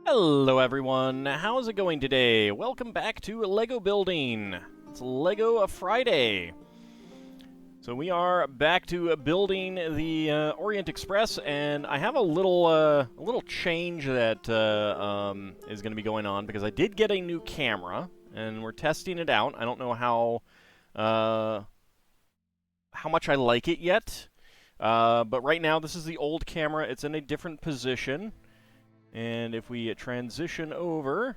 Hello everyone, how's it going today? Welcome back to Lego building. It's Lego Friday. So we are back to building the Orient Express, and I have a little change that is going to be going on because I did get a new camera, and we're testing it out. I don't know how much I like it yet, but right now this is the old camera. It's in a different position. And if we transition over,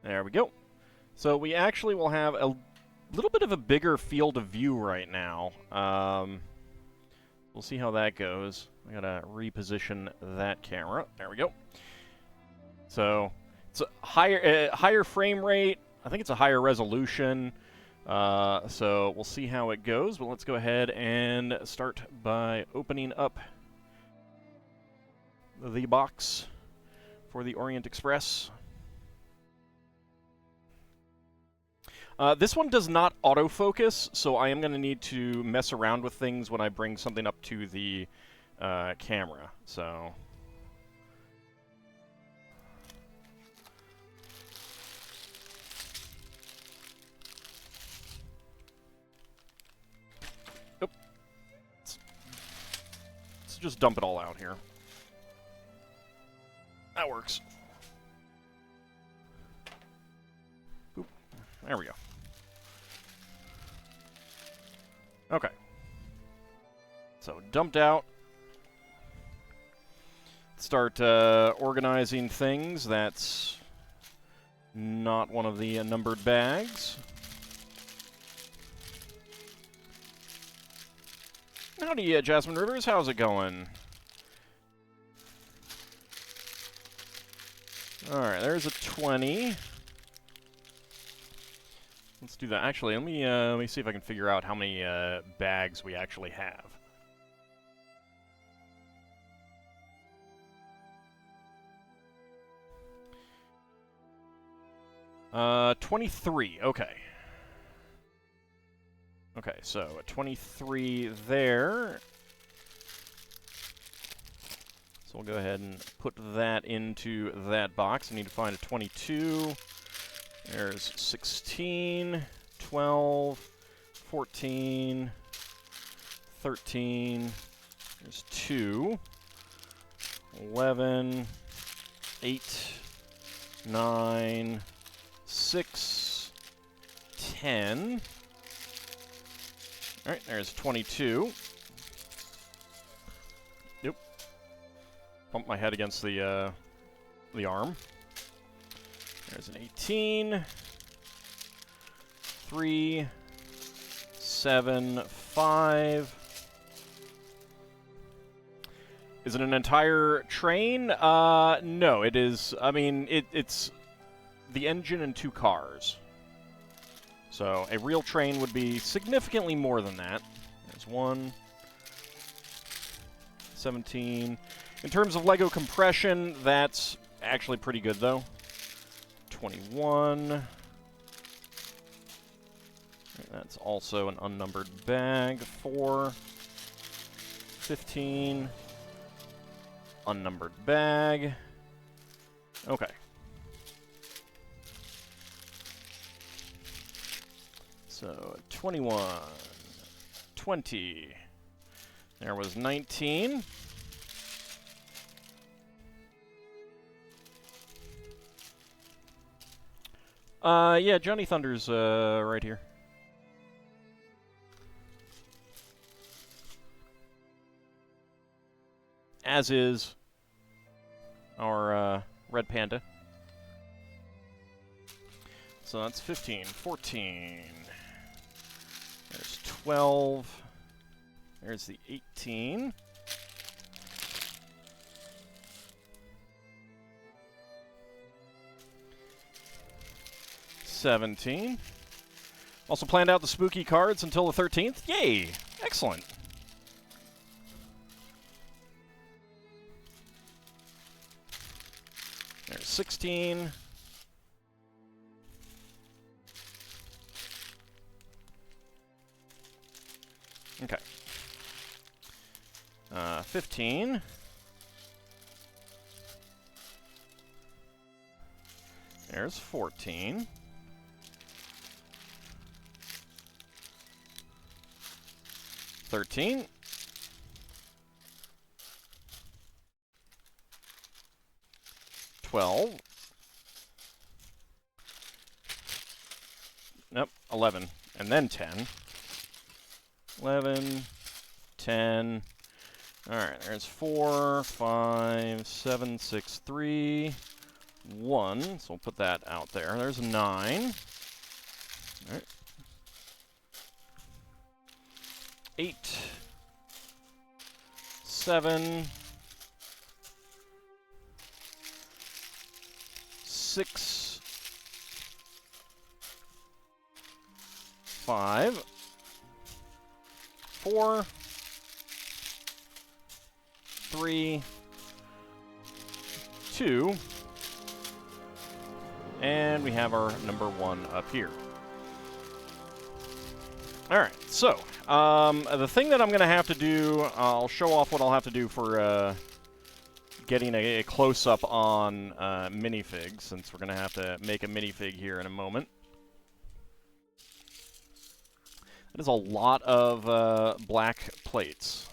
there we go. So we actually will have a little bit of a bigger field of view right now. We'll see how that goes. I gotta reposition that camera. There we go. So it's a higher frame rate. I think it's a higher resolution. So we'll see how it goes, but let's go ahead and start by opening up the box for the Orient Express. This one does not autofocus, so I am going to need to mess around with things when I bring something up to the camera. So let's just dump it all out here. That works. Oop. There we go. Okay. So, dumped out. Start organizing things. That's not one of the numbered bags. Howdy, Jasmine Rivers. How's it going? Alright, there's a 20. Let's do that. Actually, let me see if I can figure out how many bags we actually have. 23. Okay. Okay, so a 23 there. So we'll go ahead and put that into that box. I need to find a 22. There's 16, 12, 14, 13. There's 2, 11, 8, 9, 6, 10. All right, there's 22. Yep. Bump my head against the arm. There's an 18. 3, 7, 5. Is it an entire train? No, it is. I mean, it's the engine and 2 cars. So a real train would be significantly more than that. There's 1. 17. In terms of Lego compression, that's actually pretty good, though. 21. That's also an unnumbered bag. 4. 15. Unnumbered bag. Okay. So, 21. 20. There was 19. Yeah, Johnny Thunder's right here. As is our red panda. So that's 15, 14. There's 12. There's the 18. $17. Also planned out the spooky cards until the 13th. Yay! Excellent. There's 16. Okay. 15. There's 14. $13. $12. Nope, 11. And then 10. 11, 10. Alright, there's 4, 5, 7, 6, 3, 1. So we'll put that out there. There's 9. Alright. 8, 7, 6, 5, 4, 3, 2, and we have our number 1 up here. Alright, so, the thing that I'm going to have to do, I'll show off what I'll have to do for getting a close-up on minifigs, since we're going to have to make a minifig here in a moment. That is a lot of black plates.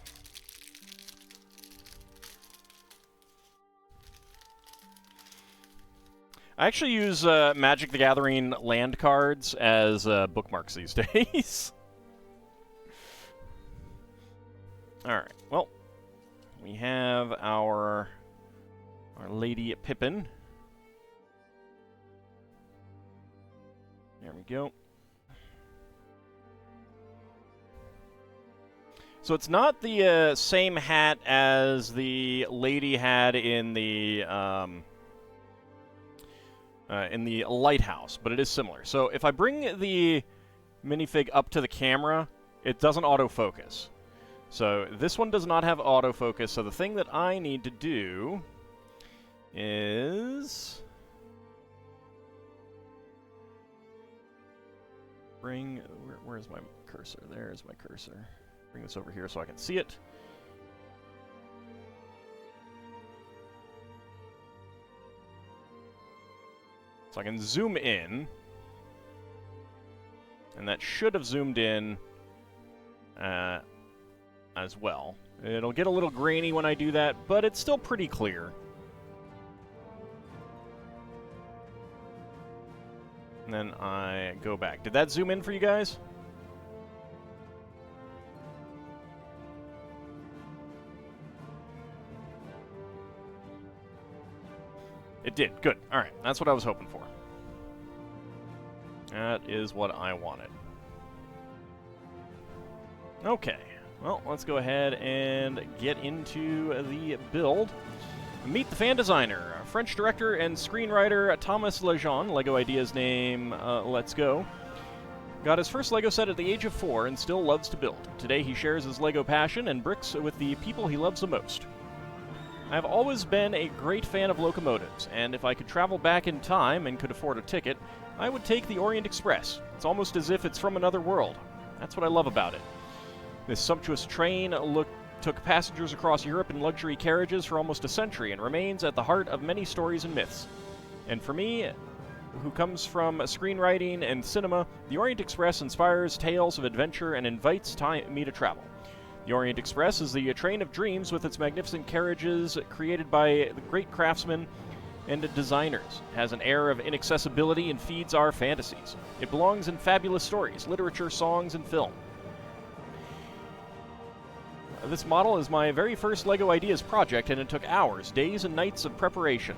I actually use Magic the Gathering land cards as bookmarks these days. Alright, well, we have our Lady Pippin. There we go. So it's not the same hat as the lady had in the lighthouse, but it is similar. So if I bring the minifig up to the camera, it doesn't autofocus. So this one does not have autofocus, so the thing that I need to do is bring... Where's my cursor? There's my cursor. Bring this over here so I can see it. So I can zoom in, and that should have zoomed in as well. It'll get a little grainy when I do that, but it's still pretty clear. And then I go back. Did that zoom in for you guys? It did. Good. All right. That's what I was hoping for. That is what I wanted. Okay. Well, let's go ahead and get into the build. Meet the fan designer, French director and screenwriter Thomas Lejeune, Lego Ideas name, let's go. Got his first Lego set at the age of 4 and still loves to build. Today he shares his Lego passion and bricks with the people he loves the most. I've always been a great fan of locomotives, and if I could travel back in time and could afford a ticket, I would take the Orient Express. It's almost as if it's from another world. That's what I love about it. This sumptuous train took passengers across Europe in luxury carriages for almost a century and remains at the heart of many stories and myths. And for me, who comes from screenwriting and cinema, the Orient Express inspires tales of adventure and invites me to travel. The Orient Express is the train of dreams with its magnificent carriages created by the great craftsmen and designers. It has an air of inaccessibility and feeds our fantasies. It belongs in fabulous stories, literature, songs, and film. This model is my very first LEGO Ideas project, and it took hours, days, and nights of preparation,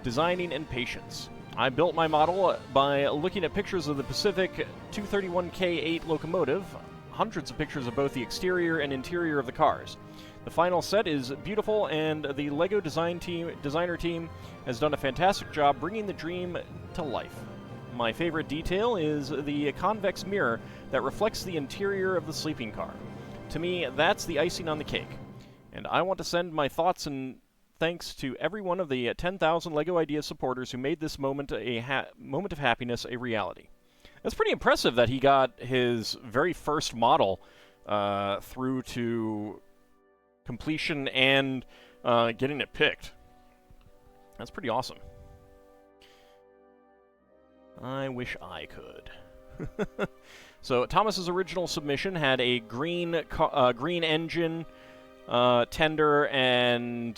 designing, and patience. I built my model by looking at pictures of the Pacific 231K8 locomotive, hundreds of pictures of both the exterior and interior of the cars. The final set is beautiful, and the LEGO designer team has done a fantastic job bringing the dream to life. My favorite detail is the convex mirror that reflects the interior of the sleeping car. To me, that's the icing on the cake. And I want to send my thoughts and thanks to every one of the 10,000 LEGO Ideas supporters who made this moment moment of happiness a reality. It's pretty impressive that he got his very first model through to completion and getting it picked. That's pretty awesome. I wish I could. So Thomas's original submission had a green engine, tender, and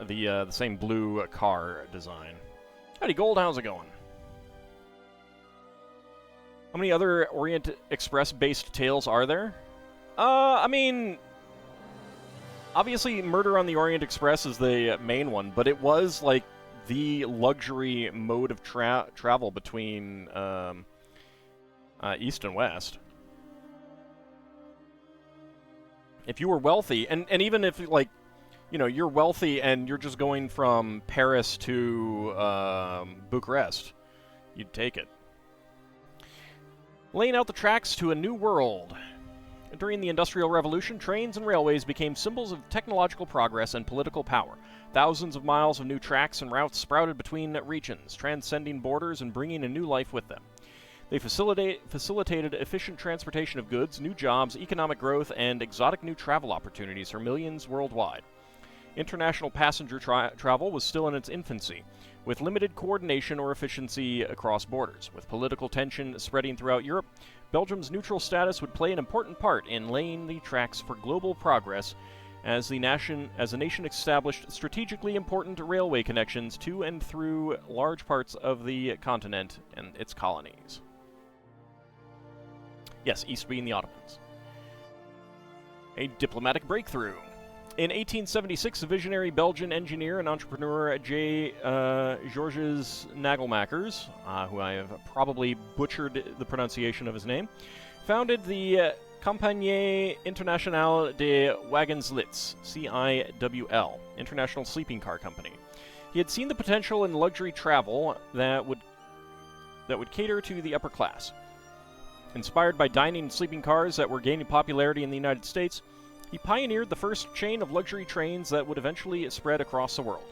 the same blue car design. Howdy, Gold. How's it going? How many other Orient Express-based tales are there? I mean, obviously Murder on the Orient Express is the main one, but it was, like, the luxury mode of travel between East and West. If you were wealthy, and even if, like, you know, you're wealthy and you're just going from Paris to Bucharest, you'd take it. Laying out the tracks to a new world. During the Industrial Revolution, trains and railways became symbols of technological progress and political power. Thousands of miles of new tracks and routes sprouted between regions, transcending borders and bringing a new life with them. They facilitated efficient transportation of goods, new jobs, economic growth, and exotic new travel opportunities for millions worldwide. International passenger travel was still in its infancy, with limited coordination or efficiency across borders. With political tension spreading throughout Europe, Belgium's neutral status would play an important part in laying the tracks for global progress as the nation established strategically important railway connections to and through large parts of the continent and its colonies. Yes, East being the Ottomans. A diplomatic breakthrough. In 1876, the visionary Belgian engineer and entrepreneur Georges Nagelmakers, who I have probably butchered the pronunciation of his name, founded the Compagnie Internationale des Wagenslits, CIWL, International Sleeping Car Company. He had seen the potential in luxury travel that would cater to the upper class. Inspired by dining and sleeping cars that were gaining popularity in the United States, he pioneered the first chain of luxury trains that would eventually spread across the world.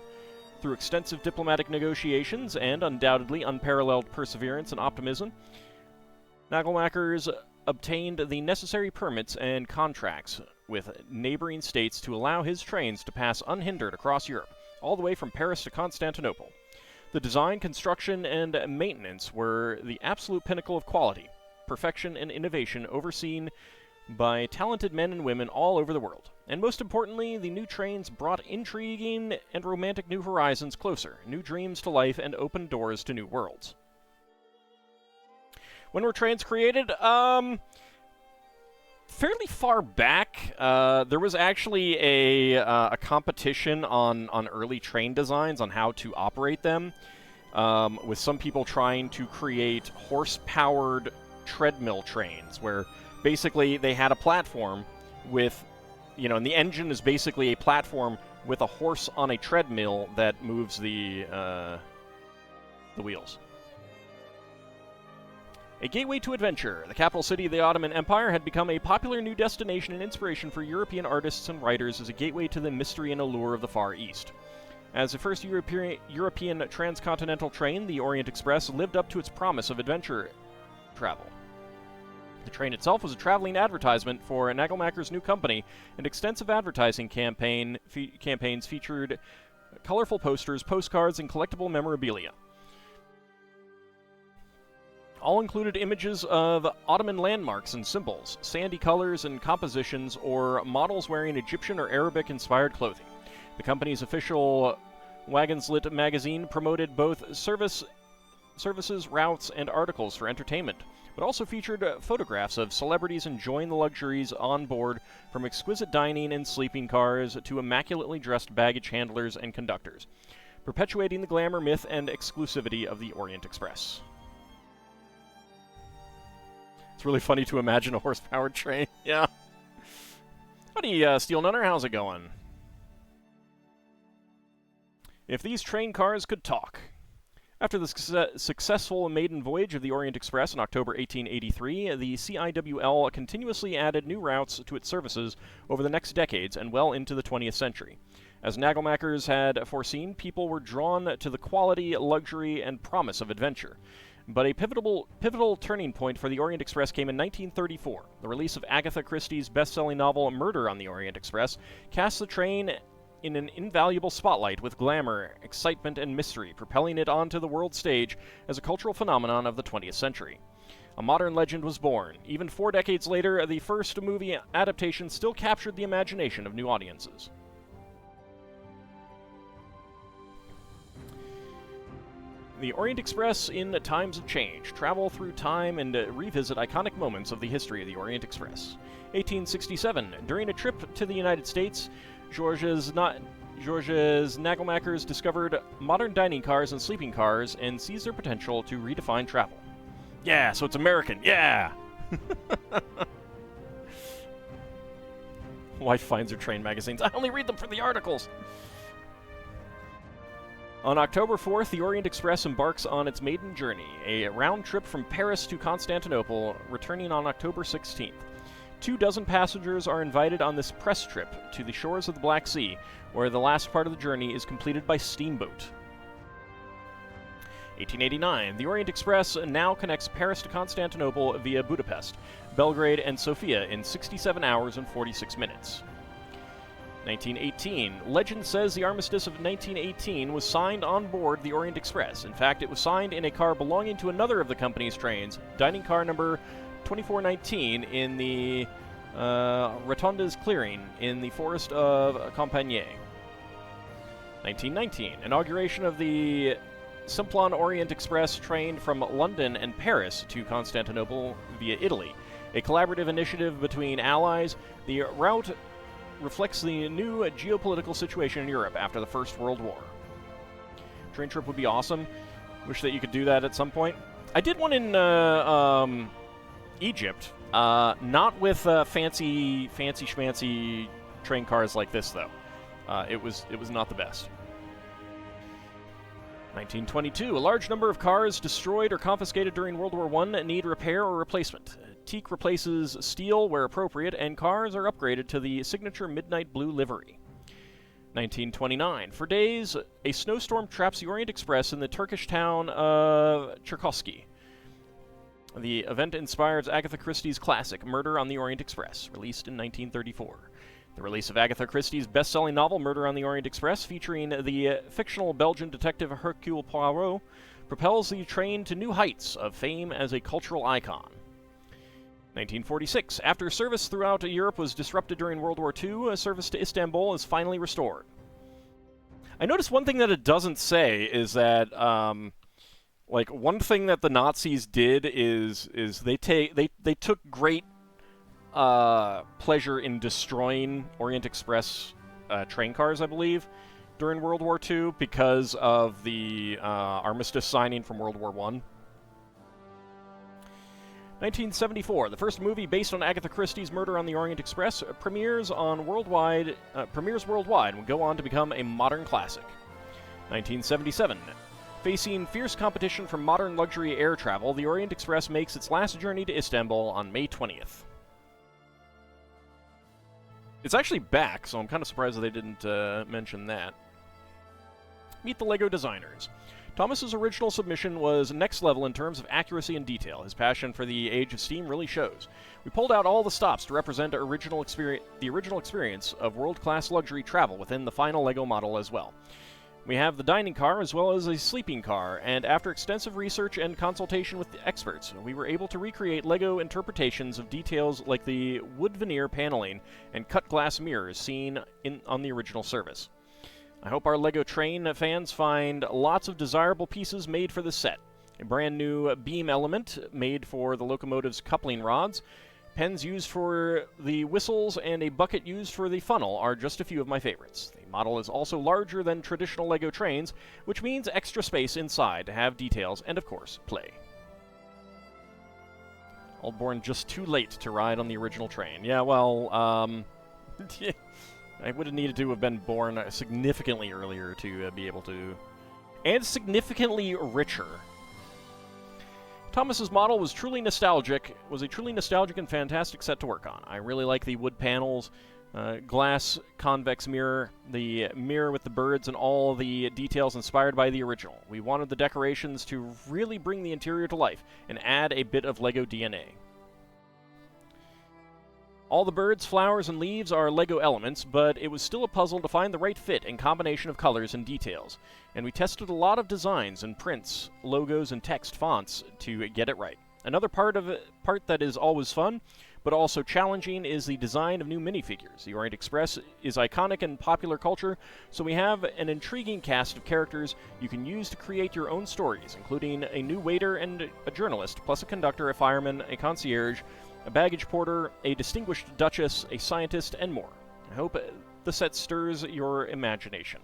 Through extensive diplomatic negotiations and undoubtedly unparalleled perseverance and optimism, Nagelmakers obtained the necessary permits and contracts with neighboring states to allow his trains to pass unhindered across Europe, all the way from Paris to Constantinople. The design, construction, and maintenance were the absolute pinnacle of quality, perfection, and innovation overseen by talented men and women all over the world. And most importantly, the new trains brought intriguing and romantic new horizons closer, new dreams to life, and opened doors to new worlds. When were trains created? Fairly far back. There was actually a competition on early train designs, on how to operate them, with some people trying to create horse-powered treadmill trains, where basically they had a platform with, and the engine is basically a platform with a horse on a treadmill that moves the wheels. A gateway to adventure, the capital city of the Ottoman Empire had become a popular new destination and inspiration for European artists and writers as a gateway to the mystery and allure of the Far East. As the first European transcontinental train, the Orient Express lived up to its promise of adventure travel. The train itself was a traveling advertisement for Nagelmaker's new company, and extensive advertising campaigns featured colorful posters, postcards, and collectible memorabilia. All included images of Ottoman landmarks and symbols, sandy colors and compositions, or models wearing Egyptian or Arabic-inspired clothing. The company's official Wagenslit magazine promoted both services, routes, and articles for entertainment, but also featured photographs of celebrities enjoying the luxuries on board, from exquisite dining and sleeping cars to immaculately dressed baggage handlers and conductors, perpetuating the glamour, myth, and exclusivity of the Orient Express. It's really funny to imagine a horse-powered train. Yeah. Howdy, Steel Nunner. How's it going? If these train cars could talk. After the successful maiden voyage of the Orient Express in October 1883, the CIWL continuously added new routes to its services over the next decades and well into the 20th century. As Nagelmakers had foreseen, people were drawn to the quality, luxury, and promise of adventure. But a pivotal turning point for the Orient Express came in 1934. The release of Agatha Christie's best-selling novel Murder on the Orient Express cast the train in an invaluable spotlight with glamour, excitement, and mystery, propelling it onto the world stage as a cultural phenomenon of the 20th century. A modern legend was born. Even 4 decades later, the first movie adaptation still captured the imagination of new audiences. The Orient Express in Times of Change. Travel through time and revisit iconic moments of the history of the Orient Express. 1867. During a trip to the United States, Georges Nagelmakers discovered modern dining cars and sleeping cars and seized their potential to redefine travel. Yeah, so it's American. Yeah! Wife finds her train magazines. I only read them for the articles! On October 4th, the Orient Express embarks on its maiden journey, a round trip from Paris to Constantinople, returning on October 16th. 24 passengers are invited on this press trip to the shores of the Black Sea, where the last part of the journey is completed by steamboat. 1889. The Orient Express now connects Paris to Constantinople via Budapest, Belgrade, and Sofia in 67 hours and 46 minutes. 1918. Legend says the armistice of 1918 was signed on board the Orient Express. In fact, it was signed in a car belonging to another of the company's trains, dining car number 2419, in the Rotondas clearing in the forest of Compiègne. 1919. Inauguration of the Simplon Orient Express train from London and Paris to Constantinople via Italy, a collaborative initiative between allies. The route reflects the new geopolitical situation in Europe after the First World War. Train trip would be awesome. Wish that you could do that at some point. I did one in Egypt, not with fancy schmancy train cars like this, though. It was not the best. 1922. A large number of cars destroyed or confiscated during World War I need repair or replacement. Teak replaces steel where appropriate, and cars are upgraded to the signature midnight blue livery. 1929. For days, a snowstorm traps the Orient Express in the Turkish town of Cherkasy. The event inspires Agatha Christie's classic Murder on the Orient Express, released in 1934. The release of Agatha Christie's best-selling novel Murder on the Orient Express, featuring the fictional Belgian detective Hercule Poirot, propels the train to new heights of fame as a cultural icon. 1946. After service throughout Europe was disrupted during World War II, service to Istanbul is finally restored. I noticed one thing that it doesn't say is that, one thing that the Nazis did is they took great pleasure in destroying Orient Express train cars, I believe, during World War II because of the armistice signing from World War I. 1974, the first movie based on Agatha Christie's Murder on the Orient Express premieres worldwide and would go on to become a modern classic. 1977, facing fierce competition from modern luxury air travel, the Orient Express makes its last journey to Istanbul on May 20th. It's actually back, so I'm kind of surprised that they didn't mention that. Meet the LEGO designers. Thomas's original submission was next level in terms of accuracy and detail. His passion for the Age of Steam really shows. We pulled out all the stops to represent the original experience of world-class luxury travel within the final LEGO model as well. We have the dining car as well as a sleeping car, and after extensive research and consultation with the experts, we were able to recreate LEGO interpretations of details like the wood veneer paneling and cut glass mirrors seen on the original service. I hope our LEGO train fans find lots of desirable pieces made for this set. A brand new beam element made for the locomotive's coupling rods, pens used for the whistles, and a bucket used for the funnel are just a few of my favorites. The model is also larger than traditional LEGO trains, which means extra space inside to have details and, of course, play. All born just too late to ride on the original train. Yeah, well, I would have needed to have been born significantly earlier to be able to... And significantly richer. Thomas's model was a truly nostalgic and fantastic set to work on. I really like the wood panels, glass convex mirror, the mirror with the birds, and all the details inspired by the original. We wanted the decorations to really bring the interior to life and add a bit of LEGO DNA. All the birds, flowers, and leaves are LEGO elements, but it was still a puzzle to find the right fit and combination of colors and details. And we tested a lot of designs and prints, logos, and text fonts to get it right. Another part that is always fun, but also challenging, is the design of new minifigures. The Orient Express is iconic in popular culture, so we have an intriguing cast of characters you can use to create your own stories, including a new waiter and a journalist, plus a conductor, a fireman, a concierge, a baggage porter, a distinguished duchess, a scientist, and more. I hope the set stirs your imagination.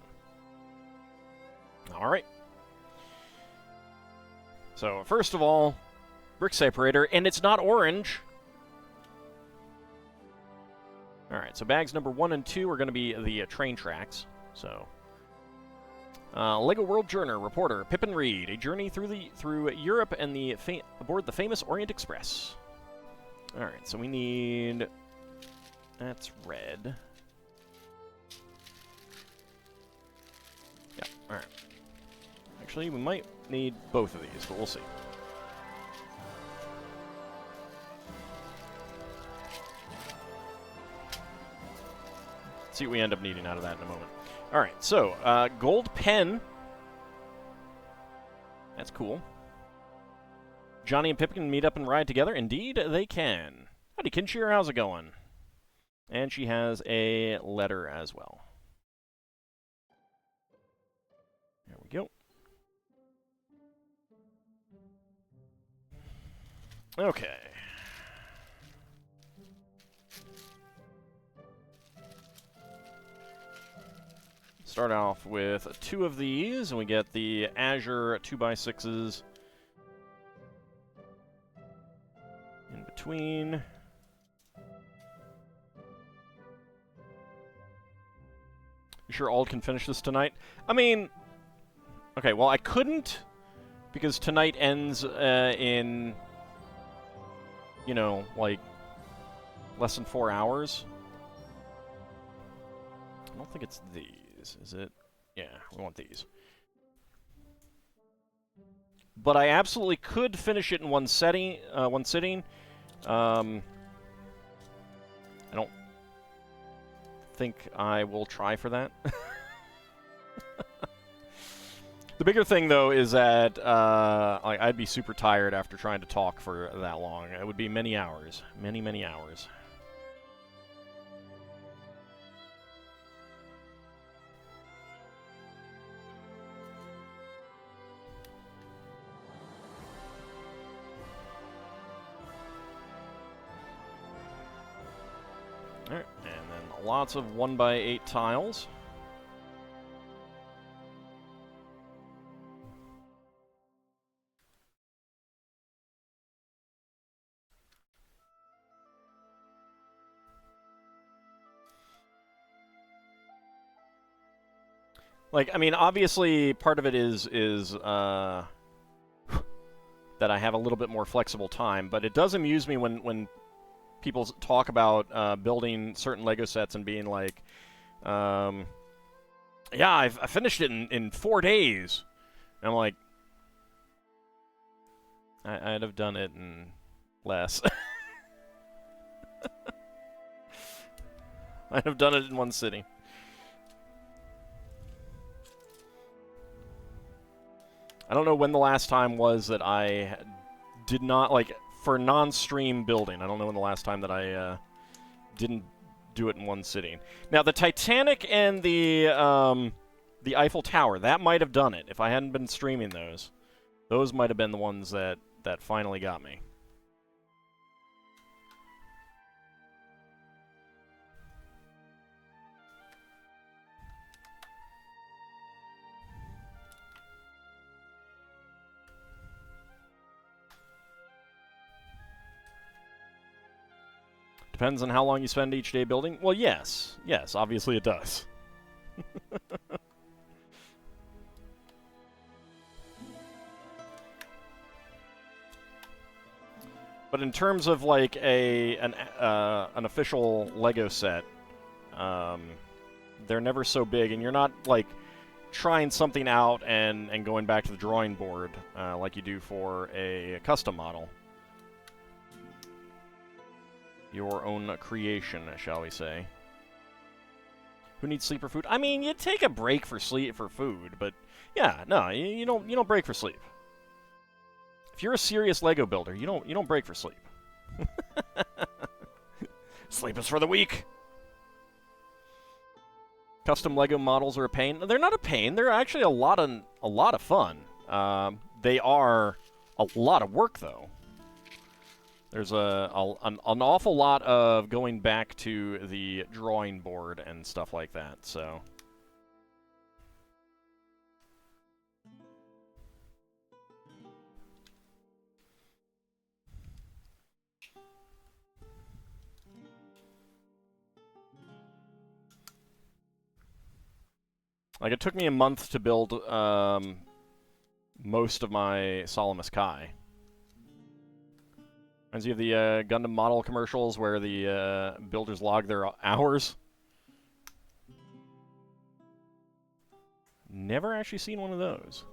Alright. So, first of all, brick separator, and it's not orange. Alright, so bags number 1 and 2 are going to be the train tracks. So, LEGO World Journal reporter Pippin Reed, a journey through Europe and aboard the famous Orient Express. Alright, so we need... That's red. Yeah, alright. Actually, we might need both of these, but we'll see. See what we end up needing out of that in a moment. Alright, so, gold pen. That's cool. Johnny and Pip can meet up and ride together. Indeed, they can. Howdy, Kinshir, how's it going? And she has a letter as well. There we go. Okay. Start off with 2 of these, and we get the Azure 2x6s in between. You sure Ald can finish this tonight? I mean, okay, well, I couldn't, because tonight ends in, you know, like, less than 4 hours. I don't think it's these, is it? Yeah, we want these. But I absolutely could finish it in one sitting. I don't think I will try for that. The bigger thing, though, is that I'd be super tired after trying to talk for that long. It would be many hours. Many, many hours. Alright, and then lots of 1x8 tiles. Like, I mean, obviously, part of it is that I have a little bit more flexible time, but it does amuse me when people talk about building certain LEGO sets and being like, yeah, I finished it in 4 days. And I'm like, I'd have done it in less. I'd have done it in one sitting. I don't know when the last time was that I did not, like, for non-stream building, I don't know when the last time that I didn't do it in one sitting. Now, the Titanic and the Eiffel Tower, that might have done it. If I hadn't been streaming those, those might have been the ones that finally got me. Depends on how long you spend each day building. Well, yes. Yes, obviously it does. But in terms of like an official LEGO set, they're never so big, and you're not like trying something out and going back to the drawing board like you do for a custom model. your own creation, shall we say. Who needs sleep or food? I mean, you take a break for sleep for food, but yeah, no, you don't break for sleep. If you're a serious Lego builder, you don't break for sleep. Sleep is for the weak. Custom Lego models are a pain. They're not a pain. They're actually a lot of fun. They are a lot of work, though. There's an awful lot of going back to the drawing board and stuff like that, so... Like, it took me a month to build most of my Salamis Kai. Reminds you of the Gundam model commercials where the builders log their hours. Never actually seen one of those.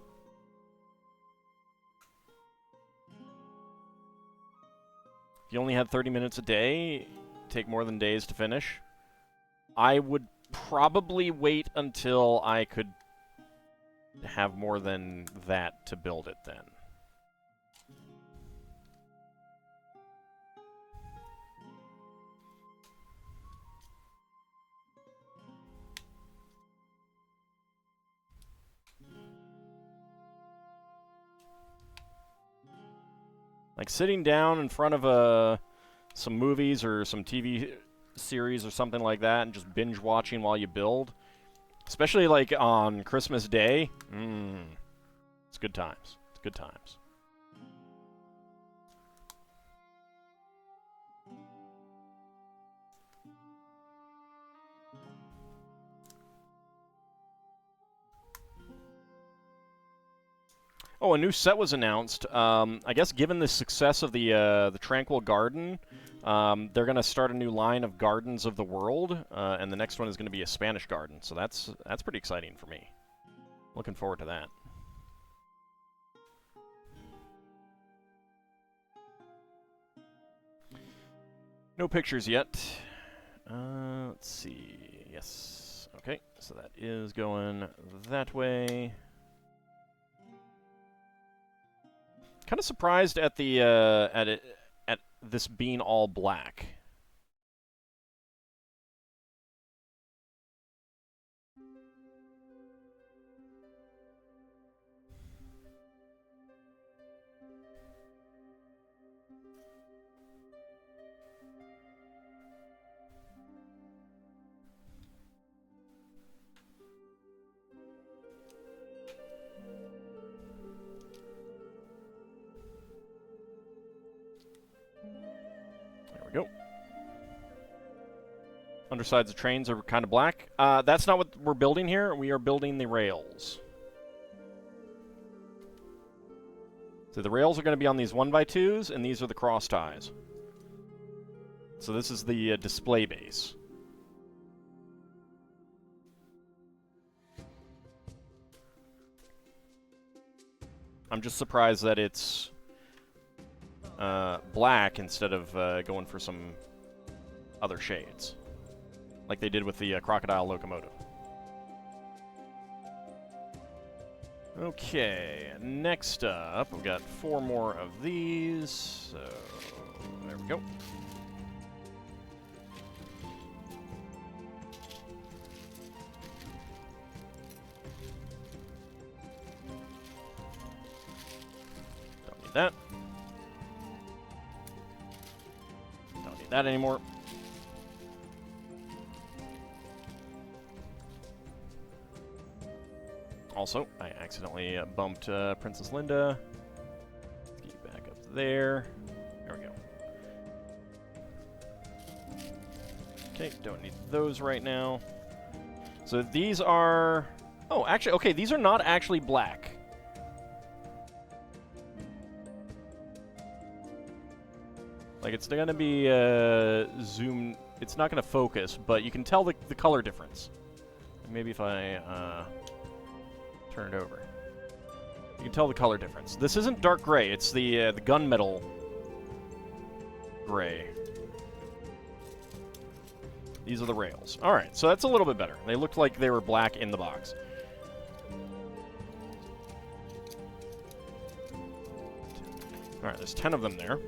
If you only had 30 minutes a day, take more than days to finish, I would probably wait until I could have more than that to build it then. Like sitting down in front of some movies or some TV series or something like that and just binge watching while you build, especially like on Christmas Day, it's good times. It's good times. Oh, a new set was announced. I guess given the success of the Tranquil Garden, they're going to start a new line of Gardens of the World, and the next one is going to be a Spanish garden. So that's pretty exciting for me. Looking forward to that. No pictures yet. Let's see. Yes. Okay. So that is going that way. Kind of surprised at the at this being all black. Go. Undersides of trains are kind of black. That's not what we're building here. We are building the rails. So the rails are going to be on these 1x2s, and these are the cross ties. So this is the display base. I'm just surprised that it's black instead of going for some other shades, like they did with the crocodile locomotive. Okay, next up, we've got 4 more of these, so there we go. Don't need that. That anymore. Also, I accidentally bumped Princess Linda. Let's get you back up there. There we go. Okay, don't need those right now. So these are... Oh, actually, okay, these are not actually black. Like, it's going to be zoom. It's not going to focus, but you can tell the color difference. Maybe if I turn it over. You can tell the color difference. This isn't dark gray. It's the gunmetal gray. These are the rails. Alright, so that's a little bit better. They looked like they were black in the box. Alright, there's 10 of them there.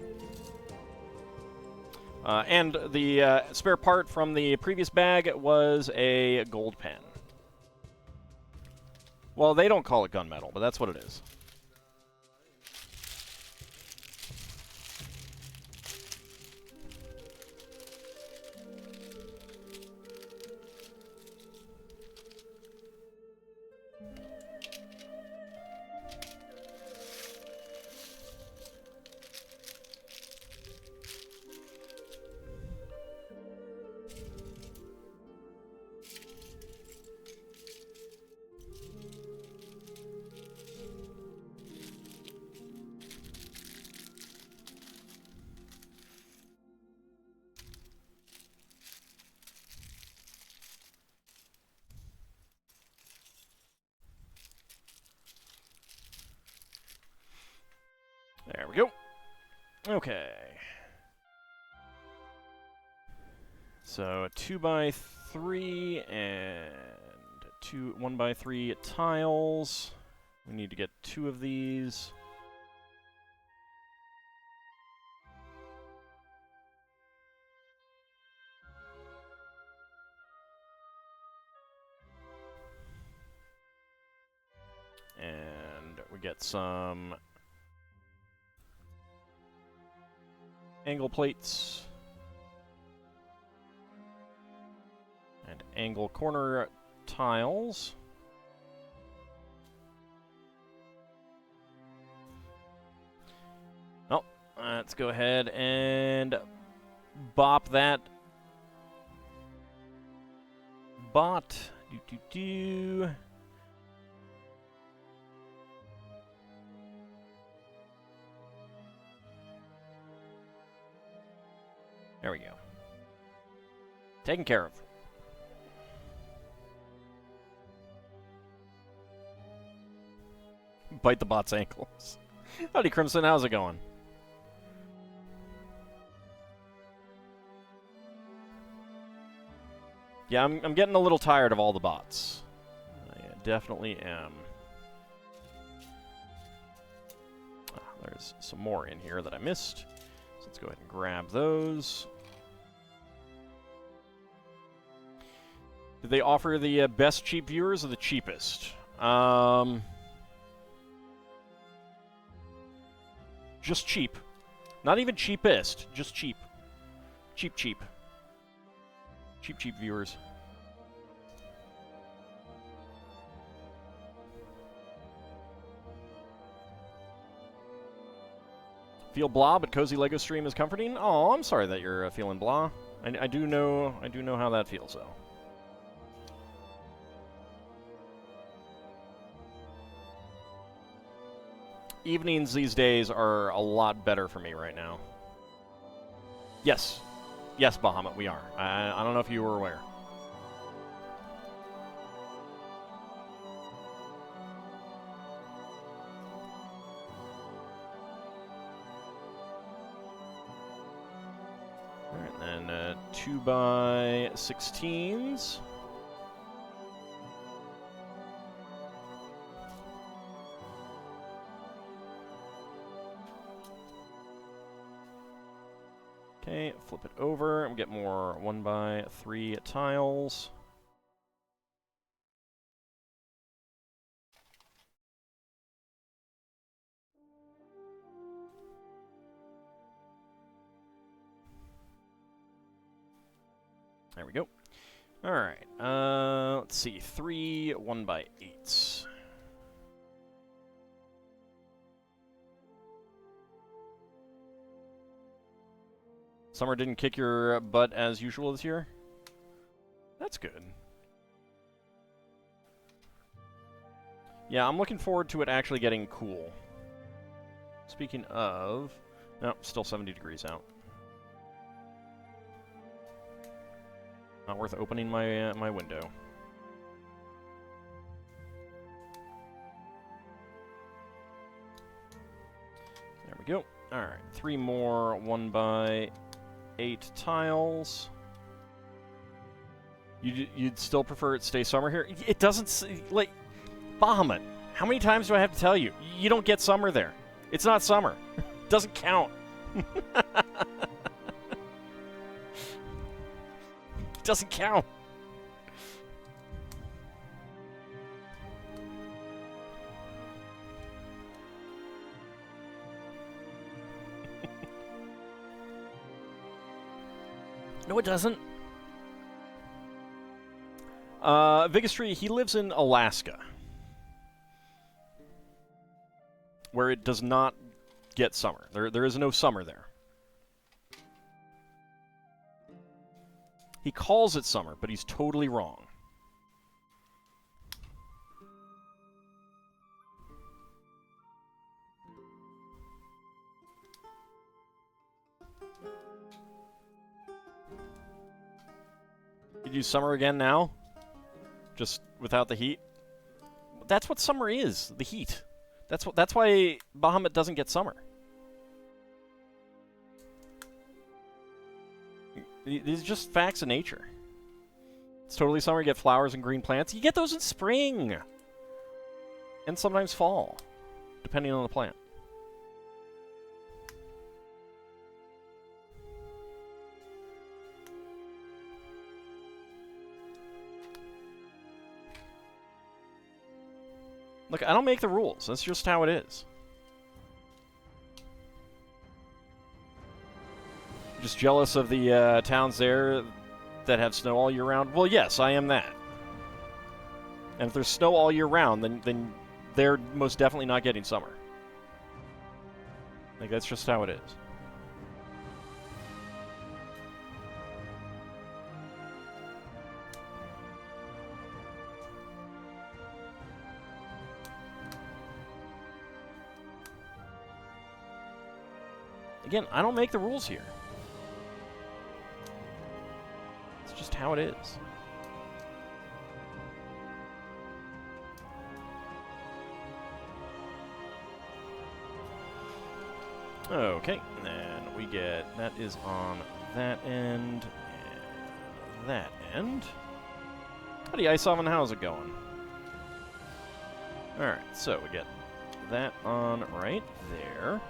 And the spare part from the previous bag was a gold pen. Well, they don't call it gunmetal, but that's what it is. There we go. Okay. So a 2x3 and 1x3 tiles. We need to get 2 of these. And we get some angle plates and angle corner tiles. Oh, let's go ahead and bop that bot. There we go. Taken care of. Bite the bot's ankles. Howdy, Crimson. How's it going? Yeah, I'm getting a little tired of all the bots. I definitely am. There's some more in here that I missed. So let's go ahead and grab those. Did they offer the best cheap viewers or the cheapest? Just cheap. Not even cheapest, just cheap. Cheap. Cheap viewers. Feel blah, but cozy Lego stream is comforting. Oh, I'm sorry that you're feeling blah. I do know how that feels, though. Evenings these days are a lot better for me right now. Yes. Yes, Bahamut, we are. I don't know if you were aware. Alright, then 2x16s. Okay, flip it over and get more 1x3 tiles. There we go. All right, let's see, 3 1x8s. Summer didn't kick your butt as usual this year? That's good. Yeah, I'm looking forward to it actually getting cool. Speaking of... No, still 70 degrees out. Not worth opening my my window. There we go. Alright, 3 more 1x8 tiles. You'd still prefer it stay summer here? It doesn't, like, Bahamut, how many times do I have to tell you? You don't get summer there. It's not summer. It doesn't count. It doesn't count. No, it doesn't. Vigastry, he lives in Alaska, where it does not get summer. There is no summer there. He calls it summer, but he's totally wrong. You'd use summer again now? Just without the heat? That's what summer is, the heat. That's why Bahamut doesn't get summer. These are just facts of nature. It's totally summer, you get flowers and green plants. You get those in spring! And sometimes fall, depending on the plant. Look, I don't make the rules. That's just how it is. Just jealous of the towns there that have snow all year round? Well, yes, I am that. And if there's snow all year round, then they're most definitely not getting summer. Like, that's just how it is. Again, I don't make the rules here. It's just how it is. Okay, and we get, that is on that end, and that end. Howdy, Ice Oven, how's it going? Alright, so we get that on right there.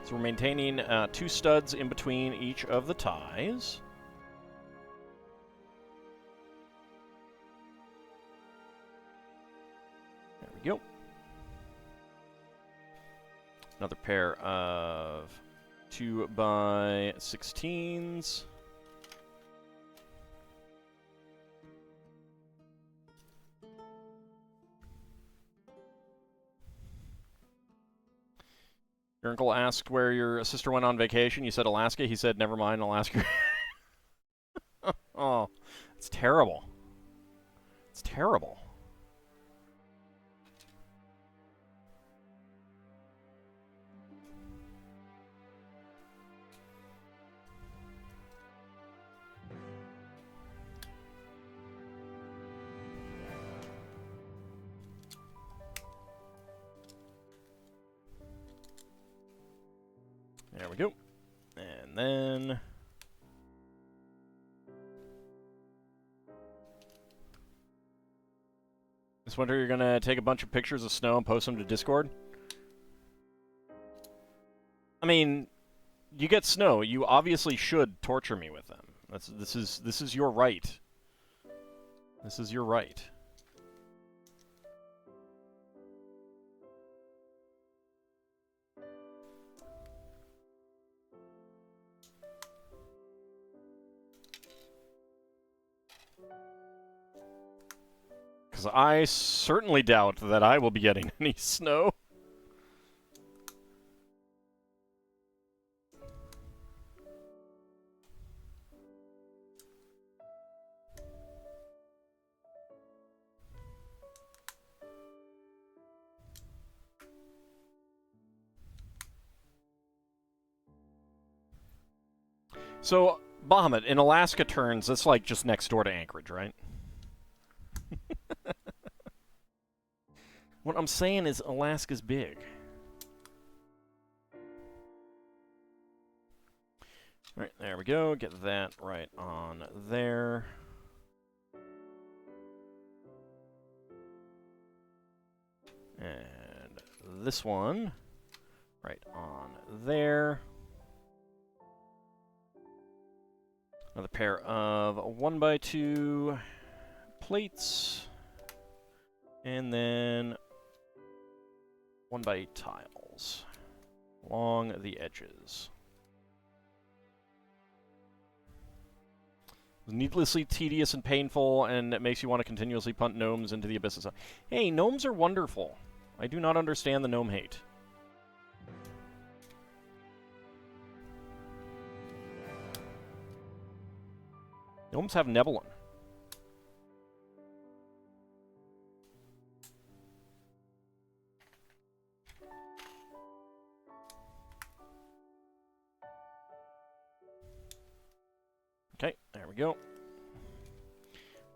So we're maintaining 2 studs in between each of the ties. There we go. Another pair of 2x16s. Your uncle asked where your sister went on vacation. You said Alaska. He said, never mind, Alaska. Oh, it's terrible. It's terrible. There we go. And then this winter you're going to take a bunch of pictures of snow and post them to Discord? I mean, you get snow, you obviously should torture me with them. This is your right. This is your right. Because I certainly doubt that I will be getting any snow. So, Bahamut, in Alaska terms, it's like just next door to Anchorage, right? What I'm saying is Alaska's big. Alright, there we go. Get that right on there. And this one right on there. Another pair of 1x2 plates. And then 1x8 tiles along the edges. Needlessly tedious and painful, and it makes you want to continuously punt gnomes into the abyss. Hey, gnomes are wonderful. I do not understand the gnome hate. Gnomes have Nebulon. Okay, there we go.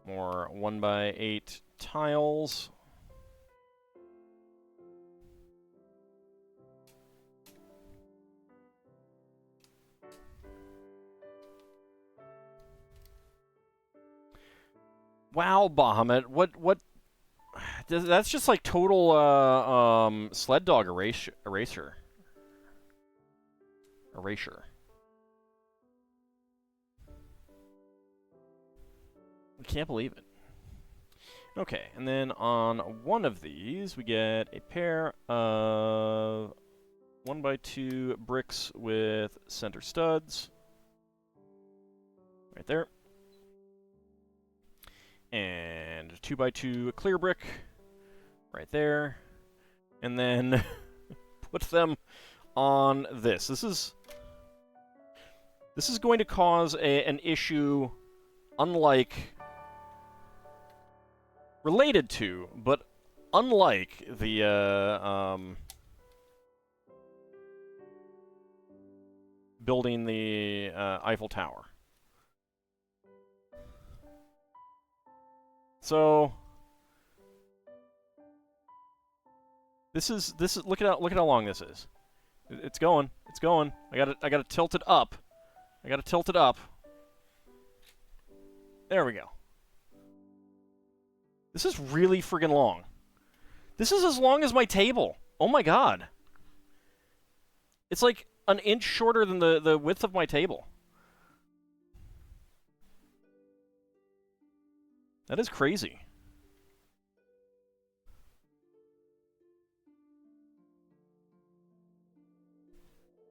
More 1x8 tiles. Wow, Bahamut, what? That's just like total sled dog erasure. I can't believe it. Okay, and then on one of these, we get a pair of 1x2 bricks with center studs. Right there. And 2x2 clear brick. Right there. And then put them on this. This is going to cause an issue unlike... related to, but unlike the, building the, Eiffel Tower. So... This is, look at how long this is. It's going. I gotta tilt it up. There we go. This is really friggin' long. This is as long as my table. Oh my god. It's like an inch shorter than the width of my table. That is crazy.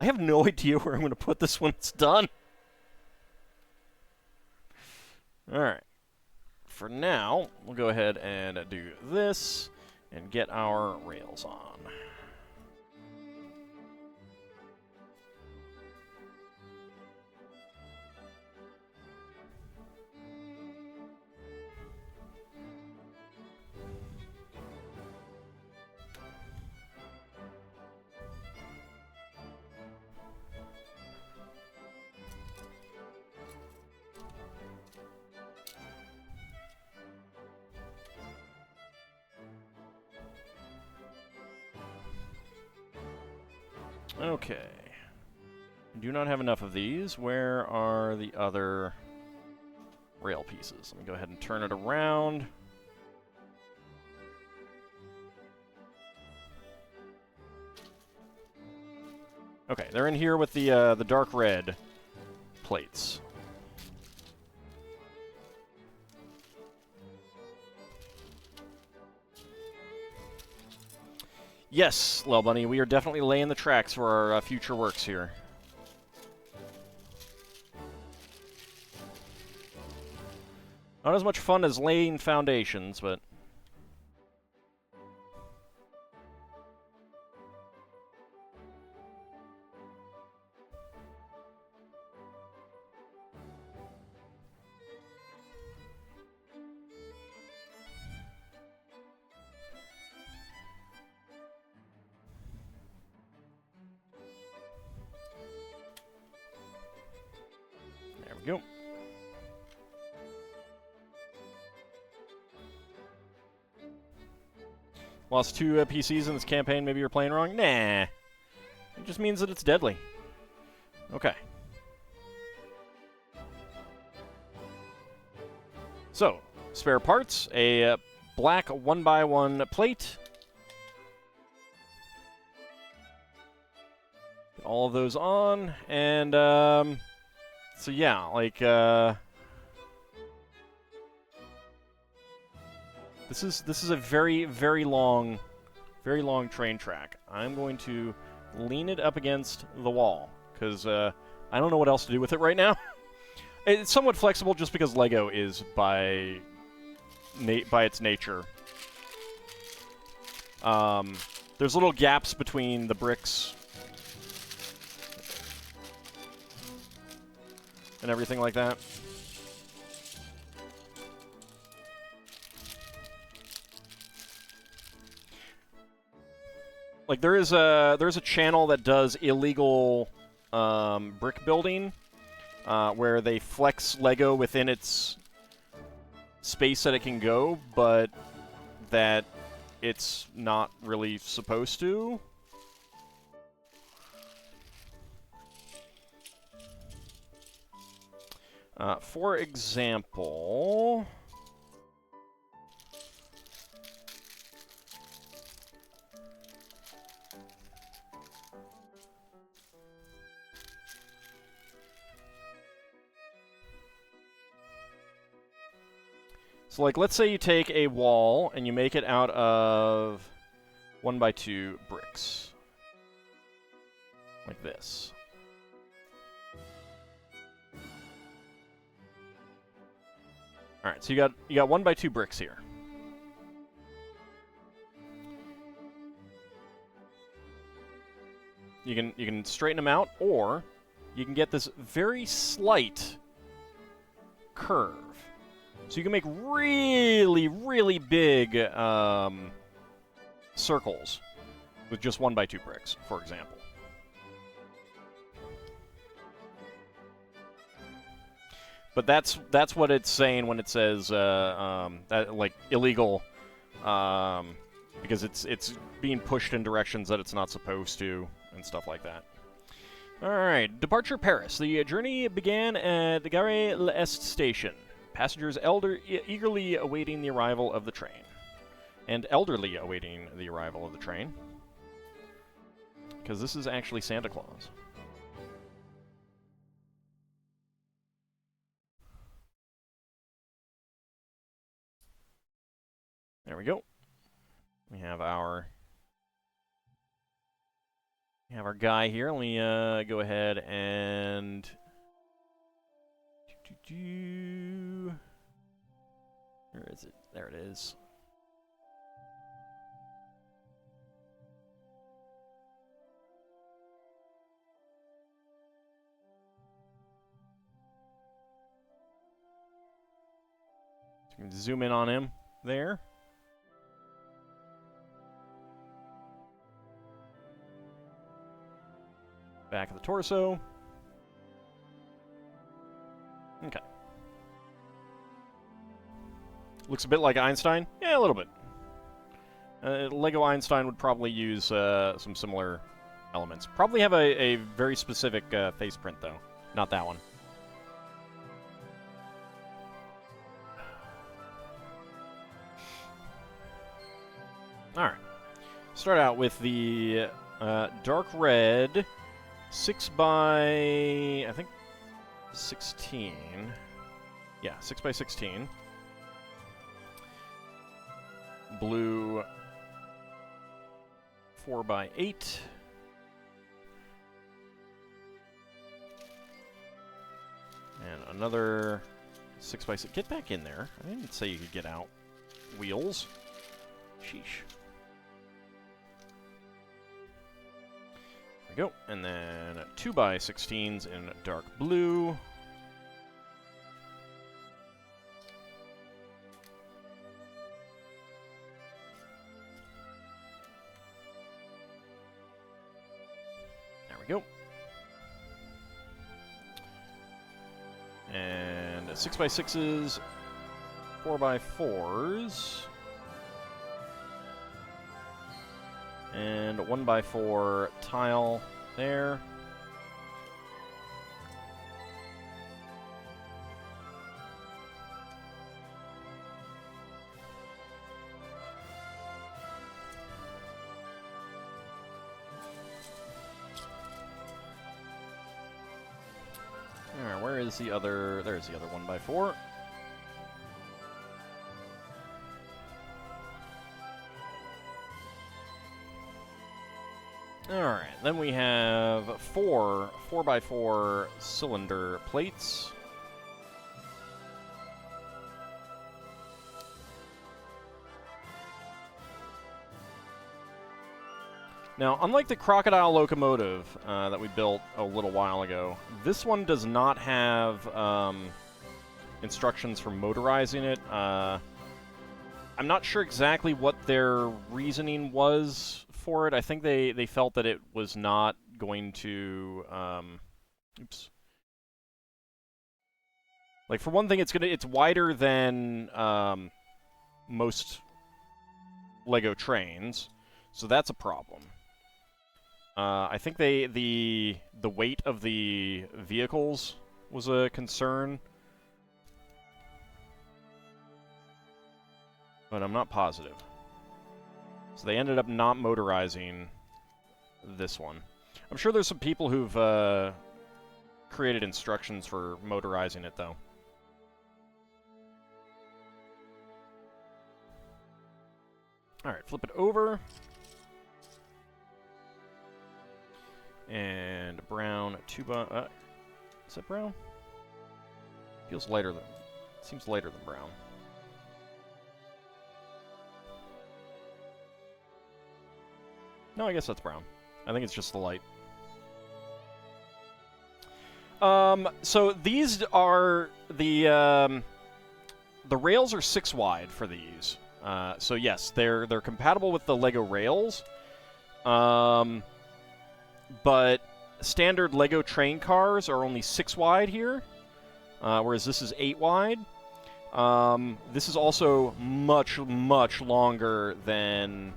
I have no idea where I'm going to put this when it's done. Alright. For now, we'll go ahead and do this and get our rails on. Okay. I do not have enough of these. Where are the other rail pieces? Let me go ahead and turn it around. Okay, they're in here with the dark red plates. Yes, Lel Bunny, we are definitely laying the tracks for our future works here. Not as much fun as laying foundations, but... There we go. Lost 2 PCs in this campaign, maybe you're playing wrong? Nah. It just means that it's deadly. Okay. So, spare parts, a black 1x1 plate. Get all of those on, and so yeah, like this is a very long train track. I'm going to lean it up against the wall because I don't know what else to do with it right now. It's somewhat flexible just because Lego is by its nature. There's little gaps between the bricks and everything like that. Like there's a channel that does illegal brick building, where they flex Lego within its space that it can go, but that it's not really supposed to. For example, so like let's say you take a wall and you make it out of 1x2 bricks. Like this. Alright, so you got 1x2 bricks here. You can straighten them out, or you can get this very slight curve. So you can make really big circles with just 1x2 bricks, for example. But that's what it's saying when it says that, like, illegal, because it's being pushed in directions that it's not supposed to and stuff like that. All right, departure Paris. The journey began at the Gare l'Est station. Passengers eagerly awaiting the arrival of the train, and elderly awaiting the arrival of the train, because this is actually Santa Claus. There we go. We have our guy here. Let me go ahead and where is it? There it is. So you can zoom in on him there. Back of the torso. Okay. Looks a bit like Einstein. Yeah, a little bit. Lego Einstein would probably use some similar elements. Probably have a very specific face print, though. Not that one. Alright. Start out with the dark red 6x, I think, 16. Yeah, 6x16. Blue 4x8. And another 6x6. Get back in there. I didn't say you could get out. Wheels. Sheesh. There we go. And then 2x16s in dark blue. There we go. And 6x6s, 4x4s. And 1x4 tile there. is the other... There's the other 1x4. Alright, then we have 4 4x4 cylinder plates. Now, unlike the crocodile locomotive that we built a little while ago, this one does not have instructions for motorizing it. I'm not sure exactly what their reasoning was for it. I think they felt that it was not going to... oops. Like, for one thing, it's wider than most Lego trains, so that's a problem. I think the weight of the vehicles was a concern, but I'm not positive. So they ended up not motorizing this one. I'm sure there's some people who've created instructions for motorizing it, though. Alright, flip it over. And brown tuba. Is it brown? Feels lighter than... Seems lighter than brown. No, I guess that's brown. I think it's just the light. So these are the rails are 6 wide for these. So yes, they're compatible with the Lego rails. But standard Lego train cars are only 6 wide here, whereas this is 8 wide. This is also much, much longer than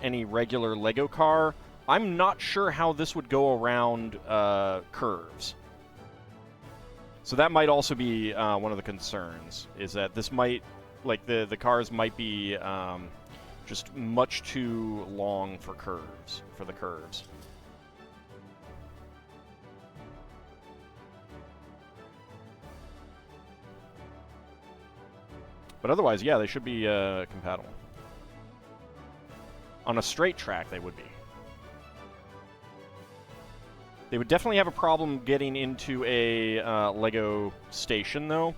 any regular Lego car. I'm not sure how this would go around curves. So that might also be one of the concerns, is that this might, like, the cars might be just much too long for the curves. But otherwise, yeah, they should be compatible. On a straight track, they would be. They would definitely have a problem getting into a Lego station, though.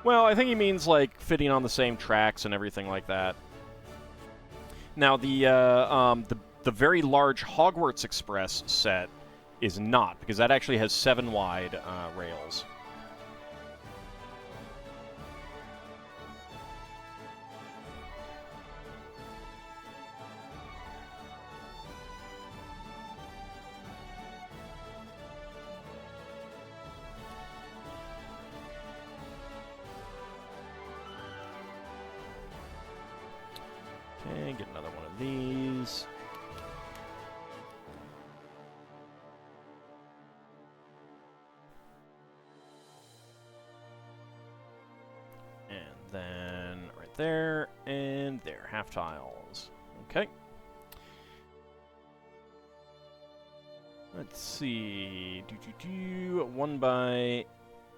Well, I think he means, like, fitting on the same tracks and everything like that. Now, the very large Hogwarts Express set is not, because that actually has 7 wide rails. Okay, get another one of these. And then right there, and there, half tiles. Okay. Let's see. One by...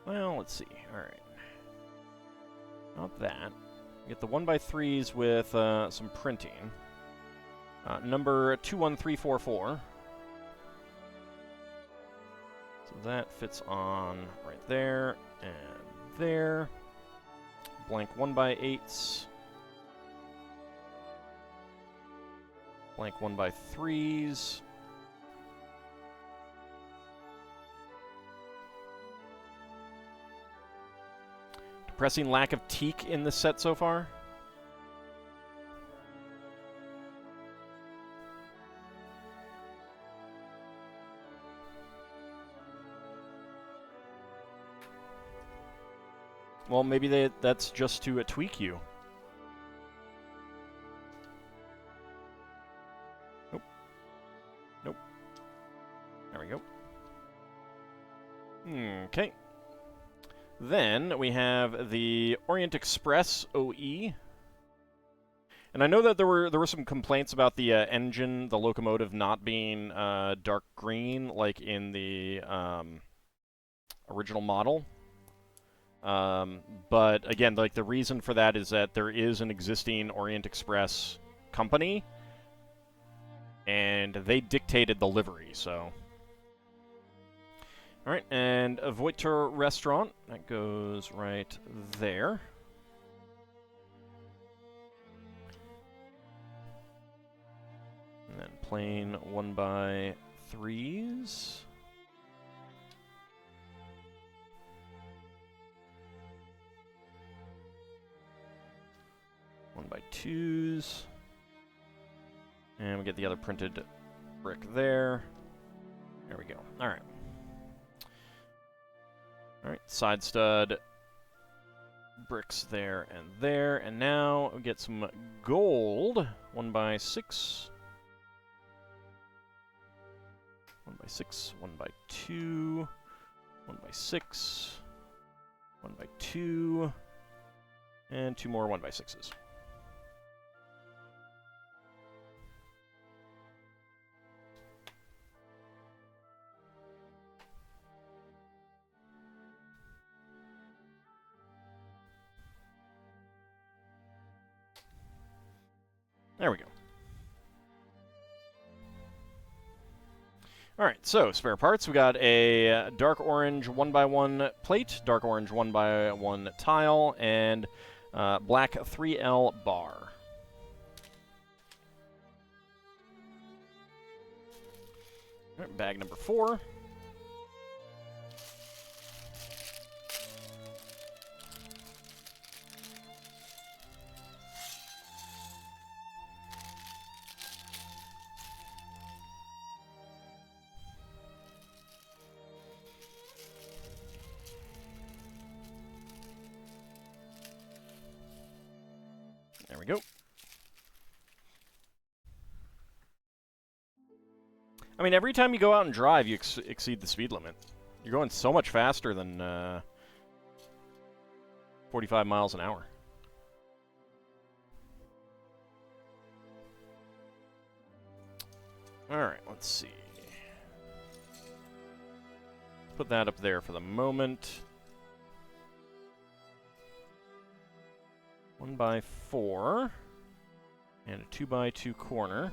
Well, let's see. Alright. Not that. Get the 1x3s with some printing. Number 21344. So that fits on right there and there. Blank 1x8s. Blank 1x3s. Depressing lack of teak in this set so far. Well, maybe that's just to tweak you. Nope. Nope. There we go. Okay. Then we have the Orient Express OE. And I know that there were some complaints about the engine, the locomotive, not being dark green, like in the original model. But again, like the reason for that is that there is an existing Orient Express company, and they dictated the livery, so... Alright, and a Voiture restaurant, that goes right there. And then plain 1x3s. One by 2s. And we get the other printed brick there. There we go. Alright. Alright, side stud. Bricks there and there. And now we get some gold. 1x6. 1x6. 1x2. 1x6. 1x2. And 2 more 1x6s. There we go. Alright, so spare parts. We got a dark orange 1x1 plate, dark orange 1x1 tile, and black 3L bar. Alright, bag number 4. There we go. I mean, every time you go out and drive, you exceed the speed limit. You're going so much faster than 45 miles an hour. Alright, let's see. Put that up there for the moment. 1x4 and a 2x2 corner.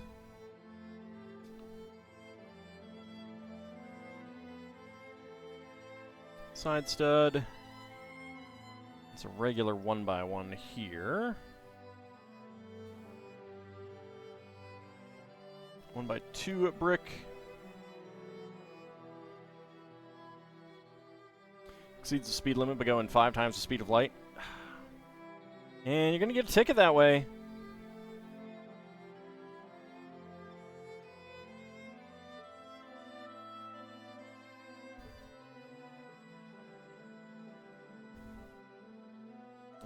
Side stud. It's a regular 1x1 here. 1x2 brick. Exceeds the speed limit by going 5 times the speed of light. And you're going to get a ticket that way.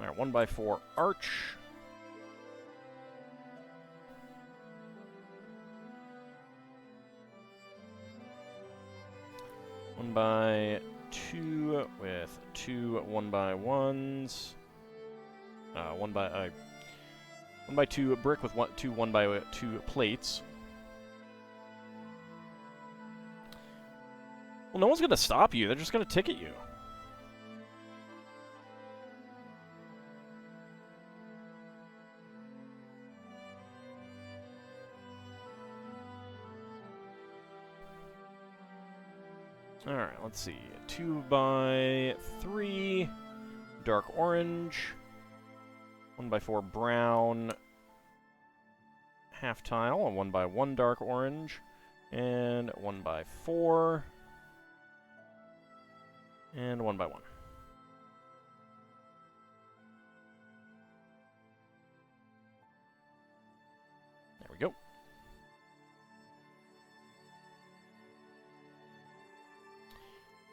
Alright, 1x4 arch. One by 2 with 2 1x1s. 1x2 brick with 2 1x2 plates. Well, no one's going to stop you. They're just going to ticket you. Alright, let's see. 2x3 dark orange. 1x4 brown half tile, and 1x1 dark orange, and 1x4, and 1x1. There we go.